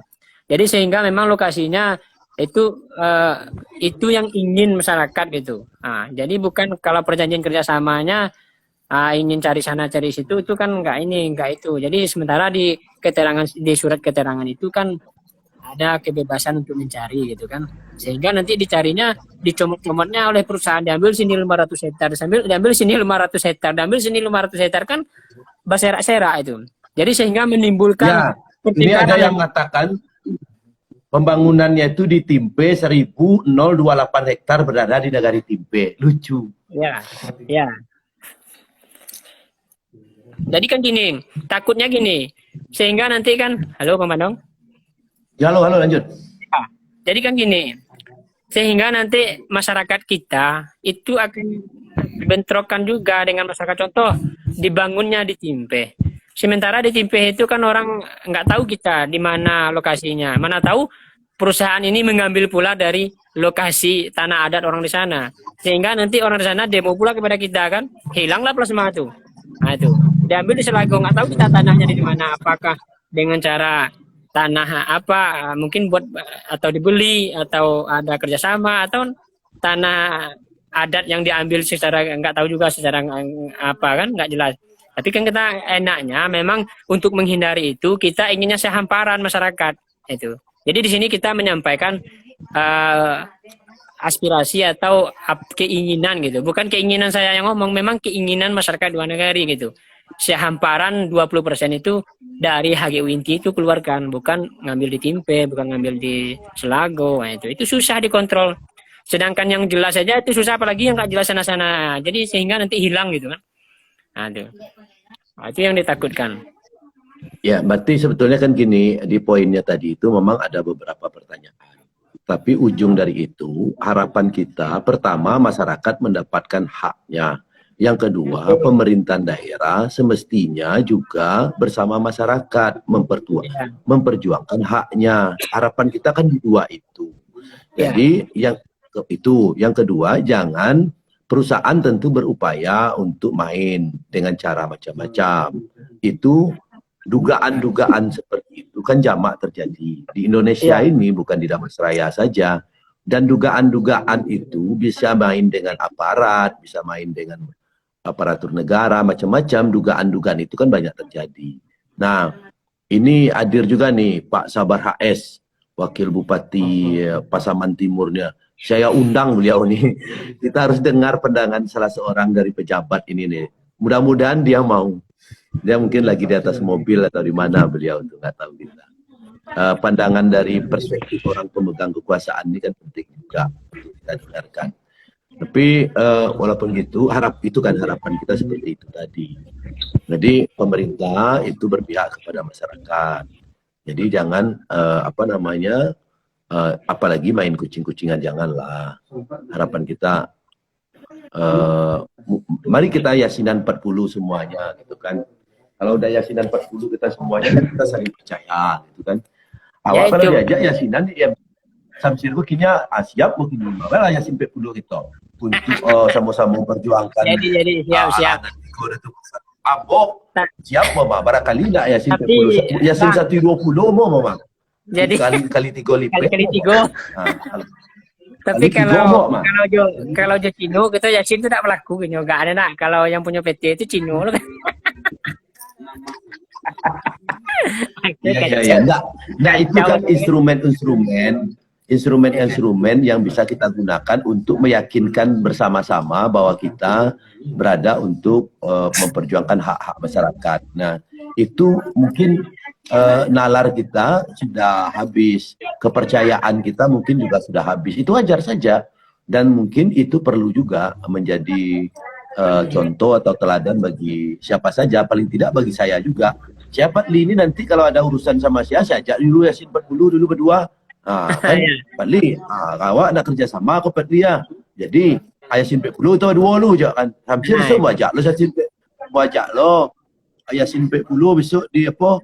Jadi sehingga memang lokasinya itu yang ingin masyarakat gitu. Nah, jadi bukan kalau perjanjian kerjasamanya ingin cari sana cari situ itu kan enggak itu. Jadi sementara di surat keterangan itu kan ada kebebasan untuk mencari gitu kan, sehingga nanti dicarinya dicomot-comotnya oleh perusahaan, diambil sini 500 hektar, diambil sini 500 hektar, diambil sini 500 hektar kan berserak-serak itu. Jadi sehingga menimbulkan ini ada yang mengatakan pembangunannya itu di Timpe 1028 hektar berada di Nagari Timpe. Lucu. Ya. Jadi kan gini, takutnya gini, sehingga nanti kan, halo Pak Mandong. Ya, halo lanjut. Ya, jadi kan gini, sehingga nanti masyarakat kita itu akan bentrokan juga dengan masyarakat, contoh dibangunnya di Timpe. Sementara di Timpe itu kan orang nggak tahu kita di mana lokasinya, mana tahu perusahaan ini mengambil pula dari lokasi tanah adat orang di sana, sehingga nanti orang di sana demo pula kepada kita kan, hilanglah plasma itu. Nah itu diambil di Selago, nggak tahu kita tanahnya di mana, apakah dengan cara tanah apa mungkin buat atau dibeli atau ada kerjasama atau tanah adat yang diambil secara nggak tahu juga secara apa kan nggak jelas. Tapi kan kita enaknya memang untuk menghindari itu kita inginnya sehamparan masyarakat itu. Jadi di sini kita menyampaikan aspirasi atau keinginan gitu, bukan keinginan saya yang ngomong, memang keinginan masyarakat dua negari gitu. Sehamparan 20% itu dari HGU inti itu keluarkan, bukan ngambil di Timpe, bukan ngambil di Selago. Nah, itu susah dikontrol. Sedangkan yang jelas saja itu susah, apalagi yang nggak jelas sana-sana. Jadi sehingga nanti hilang gitu kan. Nah, itu yang ditakutkan. Ya, berarti sebetulnya kan gini, di poinnya tadi itu memang ada beberapa pertanyaan. Tapi ujung dari itu, harapan kita pertama masyarakat mendapatkan haknya. Yang kedua, pemerintahan daerah semestinya juga bersama masyarakat memperjuangkan haknya. Harapan kita kan di dua itu. Jadi yang kedua, jangan perusahaan tentu berupaya untuk main dengan cara macam-macam. Itu dugaan-dugaan seperti itu kan jamak terjadi di Indonesia ini, bukan di Damastraya saja. Dan dugaan-dugaan itu bisa main dengan aparat, bisa main dengan aparatur negara, macam-macam dugaan-dugaan itu kan banyak terjadi. Nah, ini hadir juga nih Pak Sabar HS, Wakil Bupati Pasaman Timurnya. Saya undang beliau nih. Kita harus dengar pandangan salah seorang dari pejabat ini nih. Mudah-mudahan dia mau. Dia mungkin lagi di atas mobil atau di mana beliau tuh, nggak tahu kita. Pandangan dari perspektif orang pemegang kekuasaan ini kan penting juga kita dengarkan. Tapi walaupun gitu, itu kan harapan kita seperti itu tadi. Jadi pemerintah itu berpihak kepada masyarakat. Jadi jangan apalagi main kucing-kucingan, janganlah. Harapan kita mari kita yasinan 40 semuanya gitu kan. Kalau udah yasinan 40 kita semuanya kan kita saling percaya gitu kan. Awal kalau diajak yasinan ya sambil kinya siap mungkin lah yasin 40 itu untuk sama-sama memperjuangkan. Jadi siap. Abok siap mama barangkali enggak yasin 40 yasin 120 mama. Jadi kali 3 lipat. Kali 3. Tapi kalau Cino kita yasin itu tidak berlaku gitu, enggak ada nak. Kalau yang punya PT itu Cino loh. Iya. Nah, itu kan instrumen yang bisa kita gunakan untuk meyakinkan bersama-sama bahwa kita berada untuk memperjuangkan hak-hak masyarakat. Nah, itu mungkin nalar kita sudah habis, kepercayaan kita mungkin juga sudah habis. Itu wajar saja, dan mungkin itu perlu juga menjadi contoh atau teladan bagi siapa saja, paling tidak bagi saya juga. Siapa Li ini nanti kalau ada urusan sama saya ajak dulu Yasin 40 dulu berdua. Kan Pak Li, awak nak kerja sama aku Pak Li ya. Jadi Yasin 40 itu dua lu je kan. Hampir semua ajak lo Yasin 40 ajak lo. Yasin 40 besok di apa?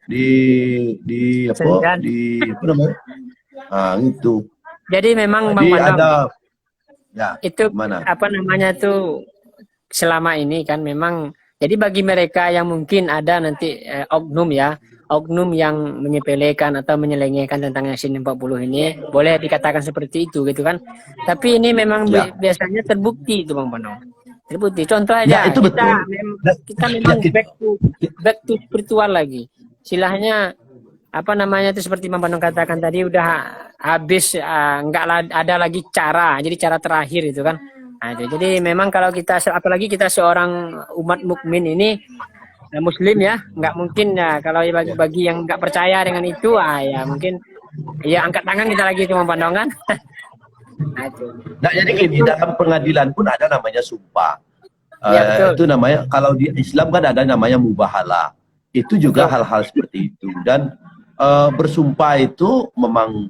Di apa? Di apa namanya? Itu. Jadi memang Jadi Bang Pandong, ada ya, itu mana? apa namanya tuh selama ini kan memang jadi bagi mereka yang mungkin ada nanti oknum ya, oknum yang menyepelekan atau menyelengehkan tentang Yasin 40 ini boleh dikatakan seperti itu gitu kan. Tapi ini memang Ya. biasanya terbukti itu Bang Pandong. Terbukti. Contoh Ya, aja, itu betul. kita memang Ya, back to spiritual lagi. Silahnya apa namanya itu seperti Bang Pandong katakan tadi udah habis nggak ada lagi cara, jadi cara terakhir itu kan. Nah, itu. Jadi memang kalau kita apalagi kita seorang umat mukmin ini muslim ya, nggak mungkin ya kalau bagi yang nggak percaya dengan itu ya mungkin ya angkat tangan kita lagi cuma Pandong kan. Nah, itu. Nah, jadi gini, dalam pengadilan pun ada namanya sumpah. Ya, betul. Itu namanya, kalau di Islam kan ada namanya mubahalah. Itu juga hal-hal seperti itu. Dan bersumpah itu memang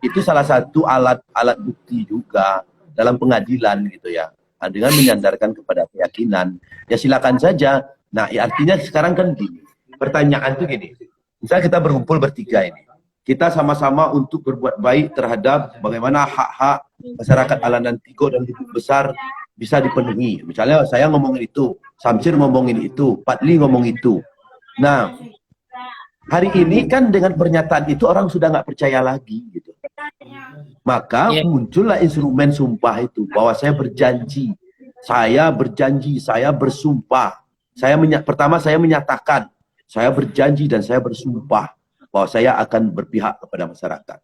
itu salah satu alat bukti juga dalam pengadilan gitu ya. Dengan menyandarkan kepada keyakinan. Ya silakan saja. Nah, ya artinya sekarang kan gini. Pertanyaan tuh gini. Misalnya kita berkumpul bertiga ini. Kita sama-sama untuk berbuat baik terhadap bagaimana hak-hak masyarakat Alanan Tigo dan Lubuk Besar bisa dipenuhi. Misalnya saya ngomongin itu, Samsir ngomongin itu, Patli ngomong itu. Nah, hari ini kan dengan pernyataan itu orang sudah nggak percaya lagi gitu. Maka muncullah instrumen sumpah itu, bahwa saya berjanji, saya bersumpah. Pertama saya menyatakan, saya berjanji dan saya bersumpah bahwa saya akan berpihak kepada masyarakat.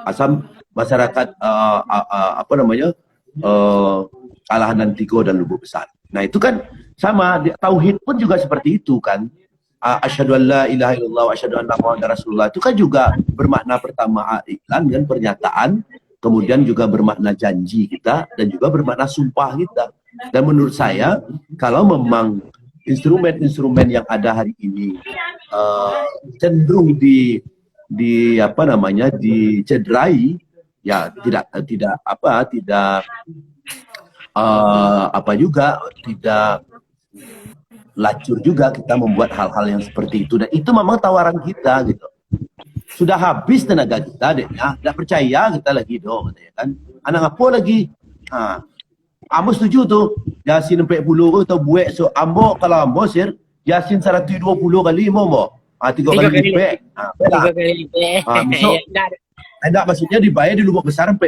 Asam masyarakat apa namanya? Alanan Tigo dan Lubuk Besar. Nah, itu kan sama, tauhid pun juga seperti itu kan. Asyhadu an la ilaha illallah wa asyhadu anna muhammadar rasulullah itu kan juga bermakna pertama iklan dan pernyataan, kemudian juga bermakna janji kita dan juga bermakna sumpah kita. Dan menurut saya kalau memang instrumen-instrumen yang ada hari ini cenderung di apa namanya dicederai, ya tidak lacur juga kita membuat hal-hal yang seperti itu. Dan itu memang tawaran kita gitu. Sudah habis tenaga kita deh ya, tidak percaya kita lagi dong ya kan. Anak apa lagi? Ambo setuju tuh Yasin 40 atau buat so ambo, kalau ambo sir Yasin 120 kali mau 3 kali lipat. 3 kali lipat. Enggak, maksudnya dibayar di Lubuk Besar 40,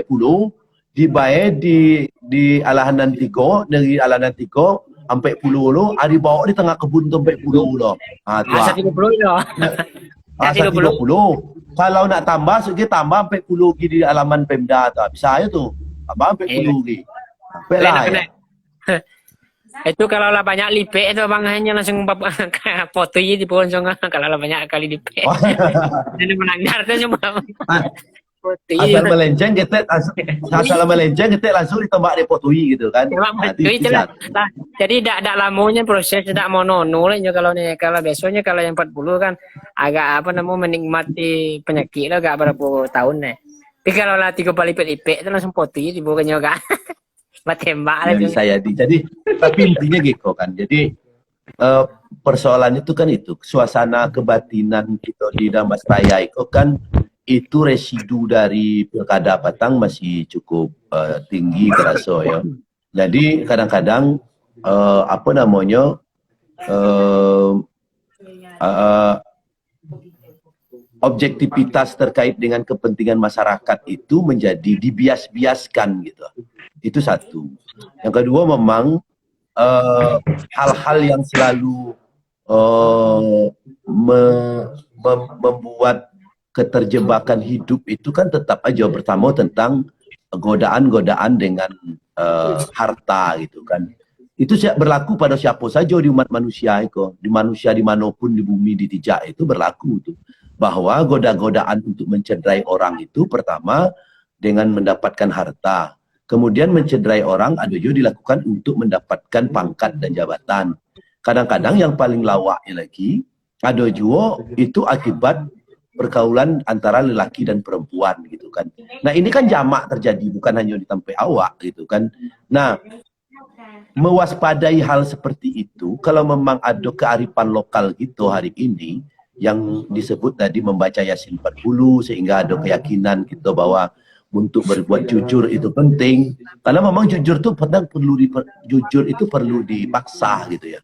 dibayar di Alanan Tigo, dari Alanan Tigo sampai 10 lo, ada bawa di tengah kebun sampai 10 lo. Asa 30 lo. Asa 30. Kalau nak tambah, kita tambah sampai 10 lagi di alaman Pemda tu. Bisa aja tuh. Tambah sampai 10 lagi. Sampai lah ya. Itu kalau lah banyak lipe itu bang hanya langsung foto di pohon songa kalau lah banyak kali lipe. Jadi menanggar tu semua. Asal melenceng kita langsung ditembak di potui gitu kan. Itulah. Jadi tidak lamanya proses, tidak monono lah kalau besoknya kalau yang 40 kan agak apa namanya menikmati penyakit lah agak berapa tahun nih. Tapi kalau lah 3 kali lipat itu langsung potui di bukannya enggak. Tembak lah. Jadi tapi intinya gitu kan. Jadi persoalan itu kan itu suasana kebatinan kita di Damas Raya itu kan itu residu dari Pilkada Batang masih cukup tinggi terasa ya. Jadi kadang-kadang apa namanya objektivitas terkait dengan kepentingan masyarakat itu menjadi dibias-biaskan gitu. Itu satu. Yang kedua memang hal-hal yang selalu membuat keterjebakan hidup itu kan tetap aja pertama tentang godaan-godaan dengan harta gitu kan. Itu berlaku pada siapa saja di umat manusia itu, di manusia dimanapun di bumi ditijak itu berlaku itu. Bahwa goda-godaan untuk mencederai orang itu pertama dengan mendapatkan harta, kemudian mencederai orang ada juga dilakukan untuk mendapatkan pangkat dan jabatan. Kadang-kadang yang paling lawaknya lagi ada juga itu akibat pergaulan antara lelaki dan perempuan gitu kan. Nah ini kan jamak terjadi bukan hanya di tempat awak gitu kan. Nah mewaspadai hal seperti itu kalau memang ada kearifan lokal gitu hari ini yang disebut tadi membaca Yasin 40 sehingga ada keyakinan gitu bahwa untuk berbuat jujur itu penting karena memang jujur itu jujur itu perlu dipaksa gitu ya.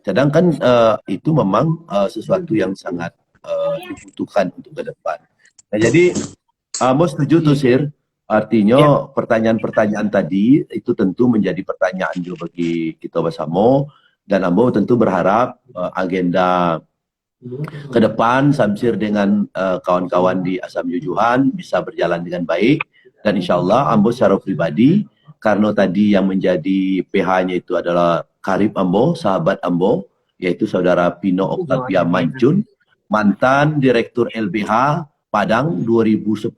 Sedangkan itu memang sesuatu yang sangat dibutuhkan untuk ke depan. Nah, jadi Amo setuju tuh Sir. Artinya pertanyaan-pertanyaan tadi itu tentu menjadi pertanyaan juga bagi kita bersama dan Ambo tentu berharap agenda ke depan Samsir dengan kawan-kawan di Asam Jujuhan bisa berjalan dengan baik dan insya Allah Ambo secara pribadi karena tadi yang menjadi PH-nya itu adalah karib Ambo, sahabat Ambo, yaitu saudara Pino Octavia Mancun, mantan Direktur LBH Padang 2010-2005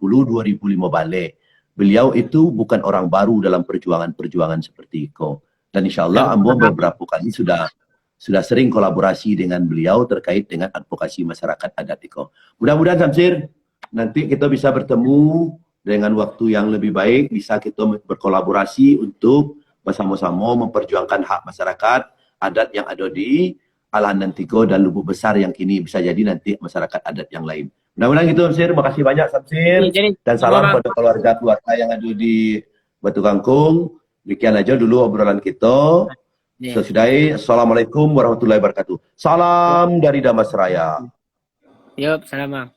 balik. Beliau itu bukan orang baru dalam perjuangan-perjuangan seperti itu. Dan insya Allah Ambo beberapa kali sudah sering kolaborasi dengan beliau terkait dengan advokasi masyarakat adat itu. Mudah-mudahan Samsir, nanti kita bisa bertemu dengan waktu yang lebih baik, bisa kita berkolaborasi untuk bersama-sama memperjuangkan hak masyarakat adat yang ada di Alahan Tigo dan Lubuk Besar yang kini bisa jadi nanti masyarakat adat yang lain. Mudah-mudahan gitu Samsir, makasih banyak Samsir dan salam pada keluarga-keluarga yang ada di Batu Kangkung. Demikian aja dulu obrolan kita. Selesai. Assalamualaikum warahmatullahi wabarakatuh. Salam dari Damasraya. Yuk, salam Bang.